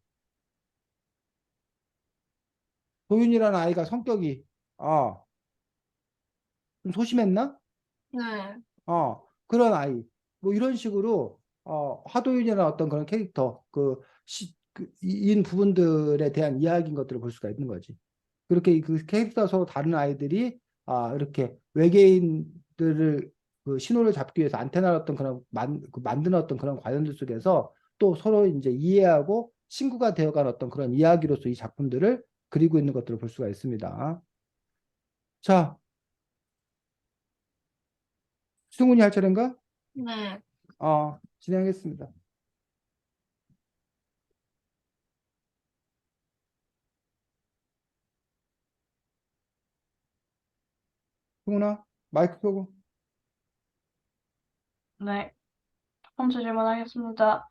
도윤이라는 아이가 성격이 좀 소심했나? 네, 그런 아이. 뭐 이런 식으로 하도윤이라는 어떤 그런 캐릭터 인 부분들에 대한 이야기인 것들을 볼 수가 있는 거지. 그렇게 그 캐릭터 서로 다른 아이들이 이렇게 외계인들을 그 신호를 잡기 위해서 안테나를 어떤 만드는 어떤 그런 과정들 속에서 또 서로 이제 이해하고 친구가 되어가는 어떤 그런 이야기로서 이 작품들을 그리고 있는 것들을 볼 수가 있습니다. 자, 승훈이 할 차례인가? 네. 진행하겠습니다. 승훈아, 마이크 켜고. 네. 첫 번째 질문하겠습니다.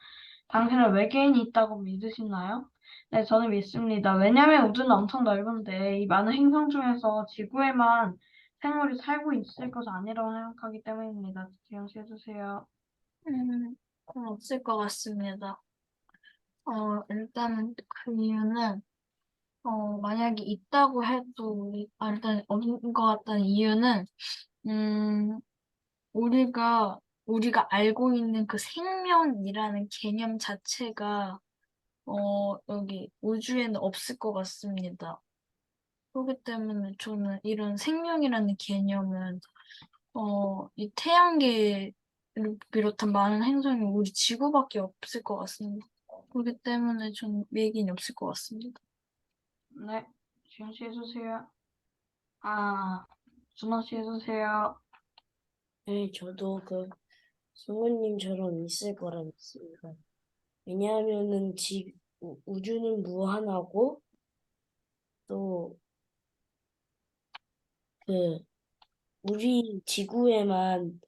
당신은 외계인이 있다고 믿으시나요? 네, 저는 믿습니다. 왜냐하면 우주는 엄청 넓은데 이 많은 행성 중에서 지구에만 생물이 살고 있을 것이 아니라고 생각하기 때문입니다. 지영 씨 해주세요. 그건 없을 것 같습니다. 일단 그 이유는, 만약에 있다고 해도, 일단 없는 것 같다는 이유는, 음, 우리가 알고 있는 그 생명이라는 개념 자체가, 여기 우주에는 없을 것 같습니다. 그렇기 때문에 저는 이런 생명이라는 개념은, 이 태양계를 비롯한 많은 행성이 우리 지구밖에 없을 것 같습니다. 그렇기 때문에 저는 외계인이 없을 것 같습니다. 네, 지영 씨 해주세요. 준호 씨 해주세요. 네, 저도 그 성우님처럼 있을 거라 믿습니다. 왜냐하면은 우주는 무한하고 또 그 우리 지구에만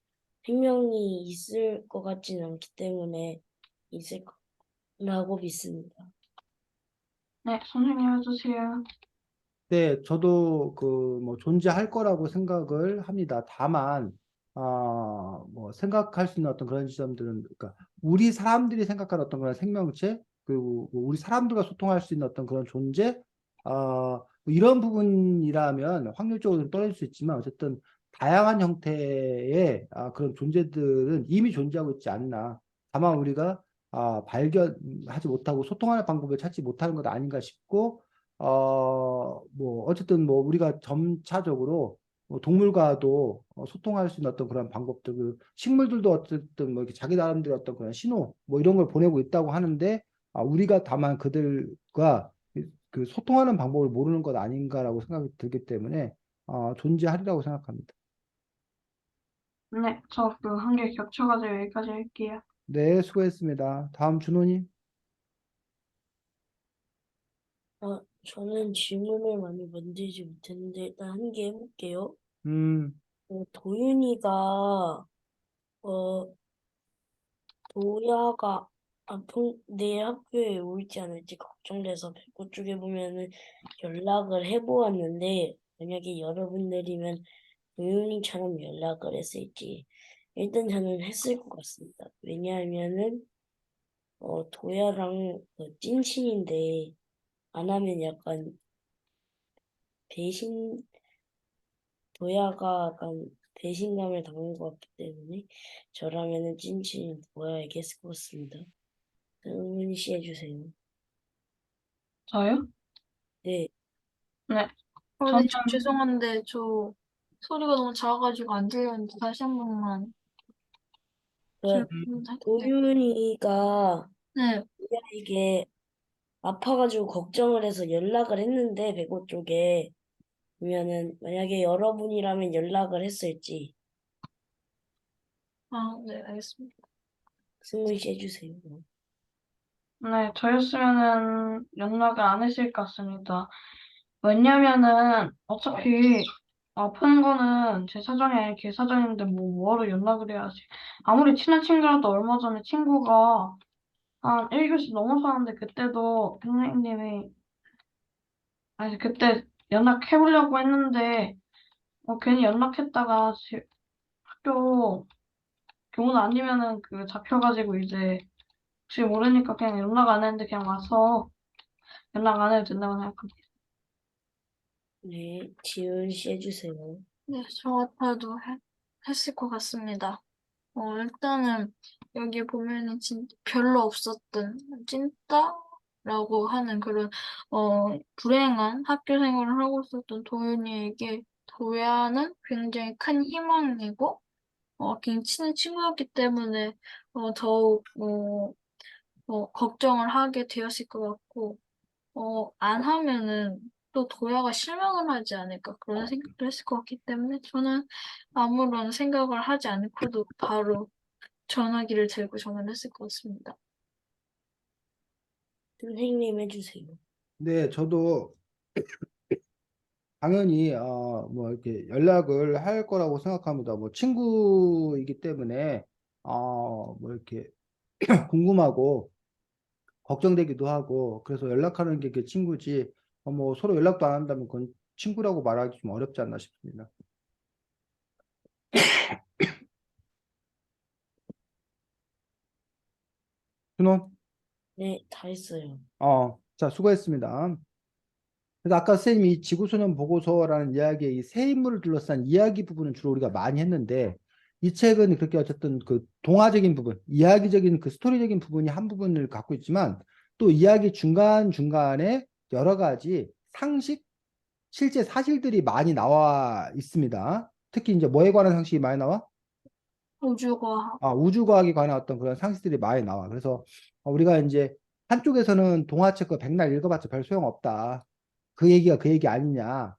생명이 있을 것 같지는 않기 때문에 있을 거라고 믿습니다. 네, 선생님 해주세요. 네, 저도 뭐 존재할 거라고 생각을 합니다. 다만 뭐 생각할 수 있는 어떤 그런 지점들은 그러니까 우리 사람들이 생각하는 어떤 그런 생명체 그리고 뭐 우리 사람들과 소통할 수 있는 어떤 그런 존재 뭐 이런 부분이라면 확률적으로 좀 떨어질 수 있지만 어쨌든 다양한 형태의 그런 존재들은 이미 존재하고 있지 않나. 다만 우리가 발견하지 못하고 소통하는 방법을 찾지 못하는 것 아닌가 싶고 뭐 어쨌든 뭐 우리가 점차적으로 뭐 동물과도 소통할 수 있는 어떤 그런 방법들, 그 식물들도 어쨌든 뭐 이렇게 자기 나름대로 어떤 그런 신호 뭐 이런 걸 보내고 있다고 하는데, 우리가 다만 그들과 그 소통하는 방법을 모르는 것 아닌가라고 생각이 들기 때문에 존재하리라고 생각합니다. 네, 저 그 한 개 겹쳐가지고 여기까지 할게요. 네, 수고했습니다. 다음 준호님. 저는 질문을 많이 만들지 못했는데 일단 한 개 해볼게요. 음, 도윤이가 어 도야가 내일 학교에 올지 안 올지 걱정돼서 백호 쪽에 보면은 연락을 해보았는데 만약에 여러분들이면 도윤이처럼 연락을 했을지 일단 저는 했을 것 같습니다. 왜냐하면은 도야랑 찐친인데 안 하면 약간 배신 도야가 약간 배신감을 당한 것 같기 때문에 저라면은 찐친인 도야에게 했을 것 같습니다. 승훈 씨 해주세요. 저요? 네, 네, 네, 저는 저 죄송한데 저 소리가 너무 작아가지고 안 들렸는데 다시 한 번만 그 질문할게요. 도윤이가 네, 도야에게 아파가지고 걱정을 해서 연락을 했는데 백호 쪽에 그러면은 만약에 여러분이라면 연락을 했을지 네, 알겠습니다. 승훈 씨 해주세요. 네, 저였으면은 연락을 안 했을 것 같습니다. 왜냐면은 어차피 아픈 거는 제 사정이 아니라 걔 사정인데 뭐하러 연락을 해야지. 아무리 친한 친구라도 얼마 전에 친구가 한 1교시 넘어서 하는데 그때도 선생님이 아니 그때 연락해보려고 했는데 괜히 연락했다가 학교 교문 아니면은 그 잡혀가지고 이제 혹시 모르니까 그냥 연락 안 했는데 그냥 와서 연락 안 해도 된다고 생각합니다. 네, 지훈 씨 해주세요. 네, 저 같아도 했을 것 같습니다. 일단은 여기 보면은 별로 없었던 찐따라고 하는 그런 불행한 학교 생활을 하고 있었던 도윤이에게 도야는 굉장히 큰 희망이고 굉장히 친한 친구였기 때문에 더욱 걱정을 하게 되었을 것 같고 안 하면은 또 도야가 실망을 하지 않을까 그런 생각도 했을 것 같기 때문에 저는 아무런 생각을 하지 않고도 바로 전화기를 들고 전화를 했을 것 같습니다. 선생님 해주세요. 네, 저도 당연히 뭐 이렇게 연락을 할 거라고 생각합니다. 뭐 친구이기 때문에 뭐 이렇게 궁금하고 걱정되기도 하고, 그래서 연락하는 게 그 친구지, 뭐 서로 연락도 안 한다면 그건 친구라고 말하기 좀 어렵지 않나 싶습니다. 준호, 네, 다 했어요. 자, 수고했습니다. 그래서 아까 선생님이 이 지구소년 보고서라는 이야기의 이 새 인물을 둘러싼 이야기 부분은 주로 우리가 많이 했는데, 이 책은 그렇게 어쨌든 그 동화적인 부분, 이야기적인 그 스토리적인 부분이 한 부분을 갖고 있지만, 또 이야기 중간중간에 여러 가지 상식, 실제 사실들이 많이 나와 있습니다. 특히 이제 뭐에 관한 상식이 많이 나와? 우주과 우주과학에 관한 어떤 그런 상식들이 많이 나와. 그래서 우리가 이제 한쪽에서는 동화책 그 백날 읽어봤자 별 소용없다. 그 얘기가 그 얘기 아니냐.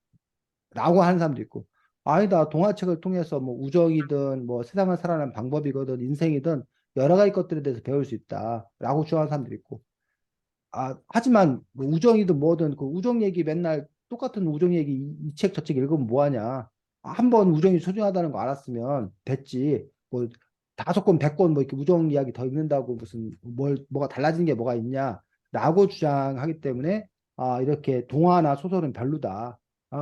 라고 하는 사람도 있고, 아니다. 동화책을 통해서 뭐 우정이든 뭐 세상을 살아가는 방법이거든 인생이든 여러 가지 것들에 대해서 배울 수 있다. 라고 주장하는 사람도 있고, 하지만 뭐 우정이든 뭐든 그 우정 얘기 맨날 똑같은 우정 얘기 이 책 저 책 읽으면 뭐하냐. 한 번 우정이 소중하다는 거 알았으면 됐지. 뭐 5권, 100권 뭐 이렇게 우정 이야기 더 읽는다고 무슨 뭐가 달라지는 게 뭐가 있냐라고 주장하기 때문에 이렇게 동화나 소설은 별로다.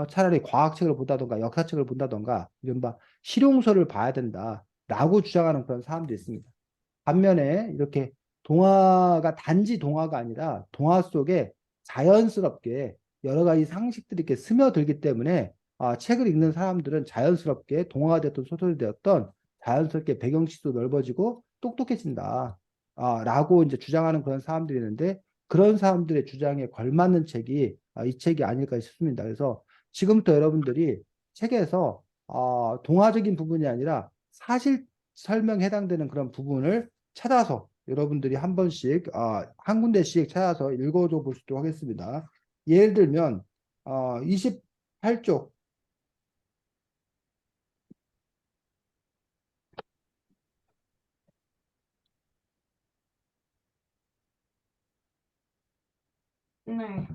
차라리 과학책을 본다던가 역사책을 본다던가 이른바 실용서를 봐야 된다라고 주장하는 그런 사람도 있습니다. 반면에 이렇게 동화가 단지 동화가 아니라 동화 속에 자연스럽게 여러 가지 상식들이 이렇게 스며들기 때문에 책을 읽는 사람들은 자연스럽게 동화가 되었던 소설이 되었던 자연스럽게 배경지도 넓어지고 똑똑해진다. 라고 이제 주장하는 그런 사람들이 있는데, 그런 사람들의 주장에 걸맞는 책이 이 책이 아닐까 싶습니다. 그래서 지금부터 여러분들이 책에서 동화적인 부분이 아니라 사실 설명에 해당되는 그런 부분을 찾아서 여러분들이 한 번씩 한 군데씩 찾아서 읽어줘 볼 수 있도록 하겠습니다. 예를 들면 28쪽 네.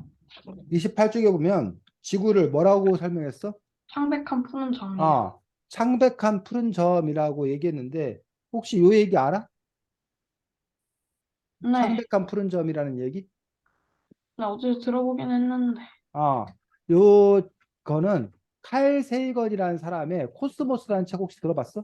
28쪽에 보면 지구를 뭐라고 설명했어? 창백한 푸른 점이요. 아, 창백한 푸른 점이라고 얘기했는데 혹시 요 얘기 알아? 네. 창백한 푸른 점이라는 얘기? 나 어제 들어보긴 했는데. 아, 요거는 칼 세이건이라는 사람의 코스모스라는 책 혹시 들어봤어?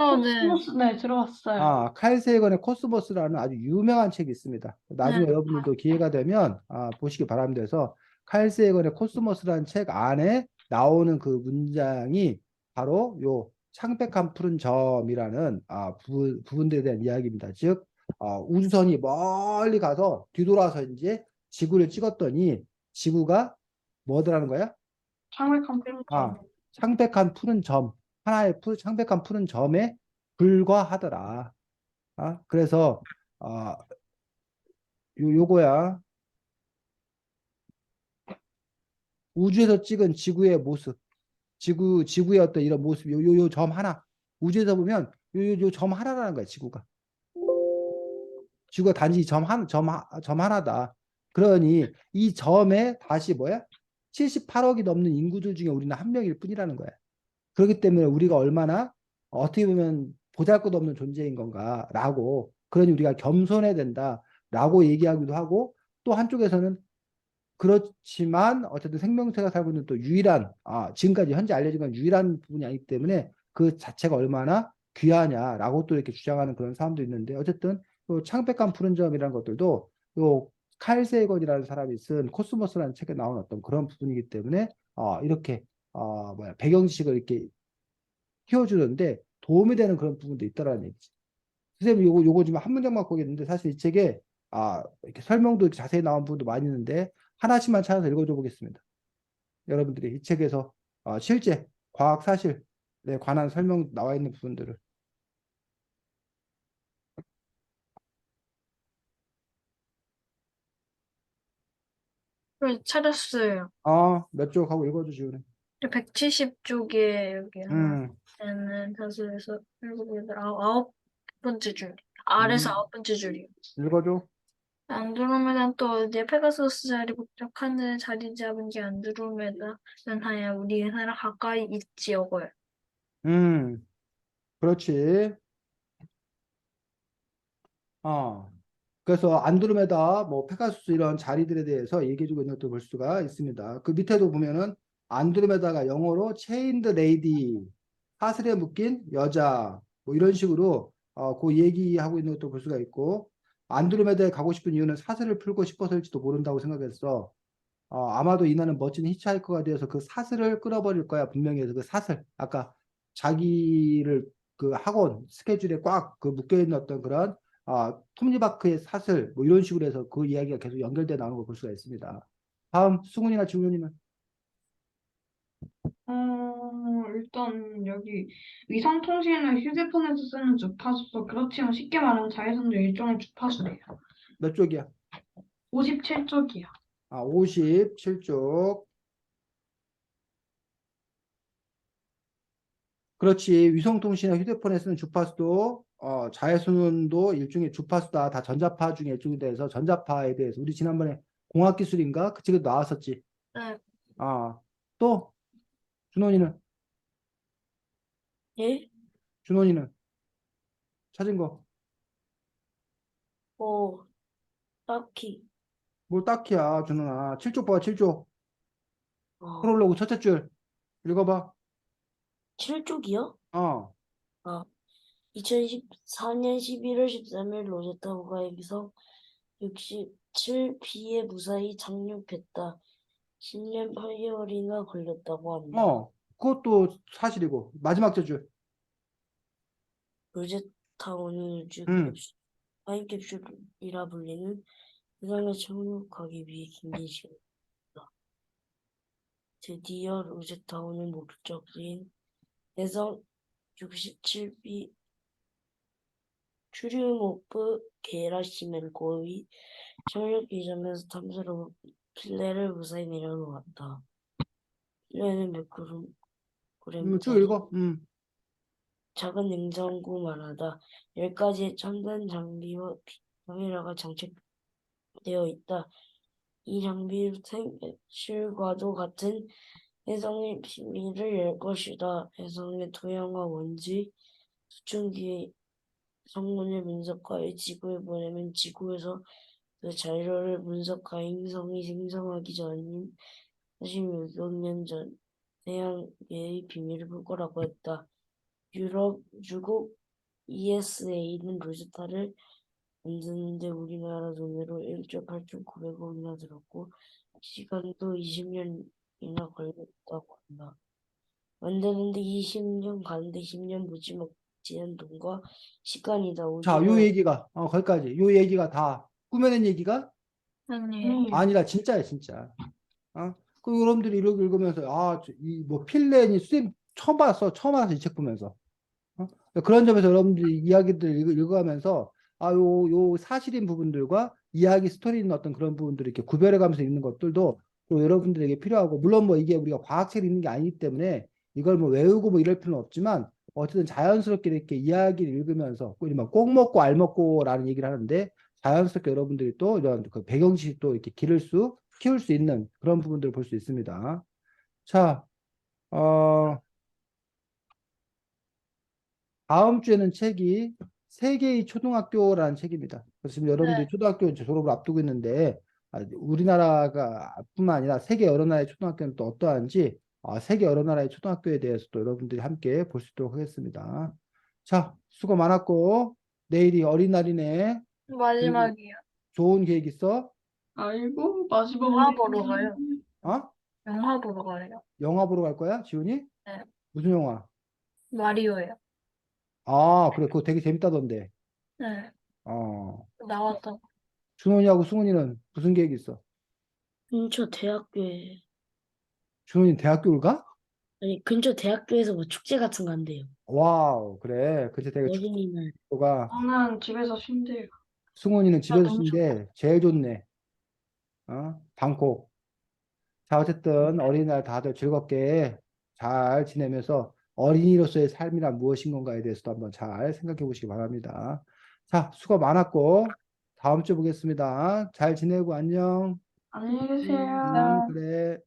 네. 코스모스, 네, 들어봤어요. 칼 세이건의 코스모스라는 아주 유명한 책이 있습니다. 나중에 네. 여러분들도 기회가 되면 보시기 바랍니다. 그래서 칼 세이건의 코스모스라는 책 안에 나오는 그 문장이 바로 요 창백한 푸른 점이라는 부분들에 대한 이야기입니다. 즉, 우주선이 멀리 가서 뒤돌아서 이제 지구를 찍었더니 지구가 뭐더라는 거야? 창백한 푸른 아, 점. 창백한 푸른 점, 하나의 창백한 푸른 점에 불과하더라. 그래서 아, 요거야. 우주에서 찍은 지구의 모습, 지구의 어떤 이런 모습, 요 점 하나. 우주에서 보면 요 점 하나라는 거야, 지구가. 지구가 단지 점 하나다. 그러니 이 점에 다시 뭐야? 78억이 넘는 인구들 중에 우리는 한 명일 뿐이라는 거야. 그렇기 때문에 우리가 얼마나 어떻게 보면 보잘것없는 존재인 건가라고, 그러니 우리가 겸손해야 된다라고 얘기하기도 하고, 또 한쪽에서는 그렇지만 어쨌든 생명체가 살고 있는 또 유일한 지금까지 현재 알려진 건 유일한 부분이 아니기 때문에 그 자체가 얼마나 귀하냐라고 또 이렇게 주장하는 그런 사람도 있는데, 어쨌든 요 창백한 푸른 점이라는 것들도 요 칼 세이건이라는 사람이 쓴 코스모스라는 책에 나온 어떤 그런 부분이기 때문에 이렇게 배경 지식을 이렇게 키워주는데 도움이 되는 그런 부분도 있다라는 얘기지. 선생님 요거 지금 한 문장만 보겠는데 사실 이 책에 이렇게 설명도 이렇게 자세히 나온 부분도 많이 있는데 하나씩만 찾아서 읽어줘 보겠습니다. 여러분들이 이 책에서 실제 과학 사실에 관한 설명 나와 있는 부분들을. 찾았어요. 몇 쪽 하고 읽어줘 지우네. 170쪽에 여기 음, 하나는 다섯에서 일곱 여덟 아홉 번째 줄. 아래서 음, 아홉 번째 줄이요. 읽어줘. 안드로메다는 또 어디에 페가수스 자리 북적한 데 자리 잡은 게 안드로메다는 하여 우리 회사랑 가까이 있지어고요. 음, 그렇지. 어. 그래서 안드로메다, 뭐 페가수스 이런 자리들에 대해서 얘기해주고 있는 것도 볼 수가 있습니다. 그 밑에도 보면은 안드로메다가 영어로 체인드 레이디, 사슬에 묶인 여자, 뭐 이런 식으로 그 얘기하고 있는 것도 볼 수가 있고, 안드로메다에 가고 싶은 이유는 사슬을 풀고 싶어서일지도 모른다고 생각했어. 아마도 이나는 멋진 히치하이커가 되어서 그 사슬을 끌어버릴 거야, 분명히. 해서 그 사슬, 아까 자기를 그 학원 스케줄에 꽉 그 묶여있는 어떤 그런 톱니바크의 사슬, 뭐 이런 식으로 해서 그 이야기가 계속 연결돼 나오는 걸 볼 수가 있습니다. 다음, 수근이나 지훈이는. 일단 여기 위성통신을 휴대폰에서 쓰는 주파수, 그렇지만 쉽게 말하면 자외선도 일종의 주파수예요. 몇 쪽이야? 57쪽이요. 57쪽. 그렇지. 위성통신이나 휴대폰에 쓰는 주파수도 자외선도 일종의 주파수다. 다 전자파 중에 일종이 돼서 전자파에 대해서 우리 지난번에 공학기술인가? 그 책에도 나왔었지. 네. 또 준원이는 예? 준원이는 찾은 거. 딱히. 뭘 딱히야, 준원아. 7쪽 봐, 7쪽. 어, 프롤로그 첫째 줄. 읽어봐. 7쪽이요? 어, 2014년 11월 13일 로제타 호가에서 67B에 무사히 착륙했다. 10년 8개월이나 걸렸다고 한다. 그것도 사실이고. 마지막 째 줄. 로제타원은 우주 음, 타임캡슐이라 불리는 세상에 착륙하기 위해 긴긴 시간이다. 드디어 로제타운의 목적지인 해성 67B 추리모프 게라시멘코의 착륙 지점에서 탐사로 필레를 무사히 내려놓았다. 필레는 몇 쭉 그램짜리 읽어. 작은 냉장고만 하다 10가지의 첨단 장비와 카메라가 장착되어 있다. 이 장비로 탱실과도 같은 해성의 비밀을 열 것이다. 해성의 토양과 먼지, 수증기의 성분을 분석하여 지구에 보내면 지구에서 그 자료를 분석하여 행성이 생성하기 전인 46억 년 전 태양계의 비밀을 풀 거라고 했다. 유국 ESA는 로제타를 만드는데 우리나라 돈으로 1조 8,900억이나 들었고 시간도 20년이나 걸렸다고 한다. 만드는데 20년 가는데 10년 무지막지한 돈과 시간이다. 자, 요 우리는 얘기가, 거기까지. 요 얘기가 다 꾸며낸 얘기가 아니에요. 아니라 진짜야, 진짜. 그 여러분들이 읽으면서, 뭐, 필렌이 쌤 처음 봤어. 처음 알았어. 이 책 보면서. 어? 그런 점에서 여러분들이 이야기들 읽어가면서, 요 사실인 부분들과 이야기 스토리 있는 어떤 그런 부분들을 이렇게 구별해 가면서 읽는 것들도 또 여러분들에게 필요하고, 물론 뭐 이게 우리가 과학책 읽는 게 아니기 때문에 이걸 뭐 외우고 뭐 이럴 필요는 없지만, 어쨌든 자연스럽게 이렇게 이야기를 읽으면서, 꼭 먹고 알 먹고라는 얘기를 하는데, 자연스럽게 여러분들이 또 이런 그 배경 지식도 이렇게 키울 수 있는 그런 부분들을 볼 수 있습니다. 자, 어, 다음 주에는 책이 세계의 초등학교라는 책입니다. 그래서 지금 여러분들이 네. 초등학교 이제 졸업을 앞두고 있는데, 우리나라가 뿐만 아니라 세계 여러 나라의 초등학교는 또 어떠한지, 세계 여러 나라의 초등학교에 대해서 또 여러분들이 함께 볼 수 있도록 하겠습니다. 자, 수고 많았고, 내일이 어린날이네. 그리고 마지막이에요. 좋은 계획 있어? 아이고, 마지막 영화 보러 어린이날. 가요. 어? 영화 보러 가요. 영화 보러 갈 거야, 지훈이? 네. 무슨 영화? 마리오예요. 그래, 그거 되게 재밌다던데. 네. 어, 나왔다고. 준원이하고 승훈이는 무슨 계획 있어? 근처 대학교에 준원이 대학교를 가? 아니 근처 대학교에서 뭐 축제 같은 거 한대요. 와우, 그래. 그치, 되게 어린이날. 축구가, 저는 집에서 쉰대요. 승훈이는 아, 집에서 너무 쓴 좋다. 게 제일 좋네. 방콕. 자, 어쨌든 어린이날 다들 즐겁게 잘 지내면서 어린이로서의 삶이란 무엇인 건가에 대해서도 한번 잘 생각해 보시기 바랍니다. 자, 수고 많았고, 다음 주에 보겠습니다. 잘 지내고 안녕. 안녕히 계세요. 그래.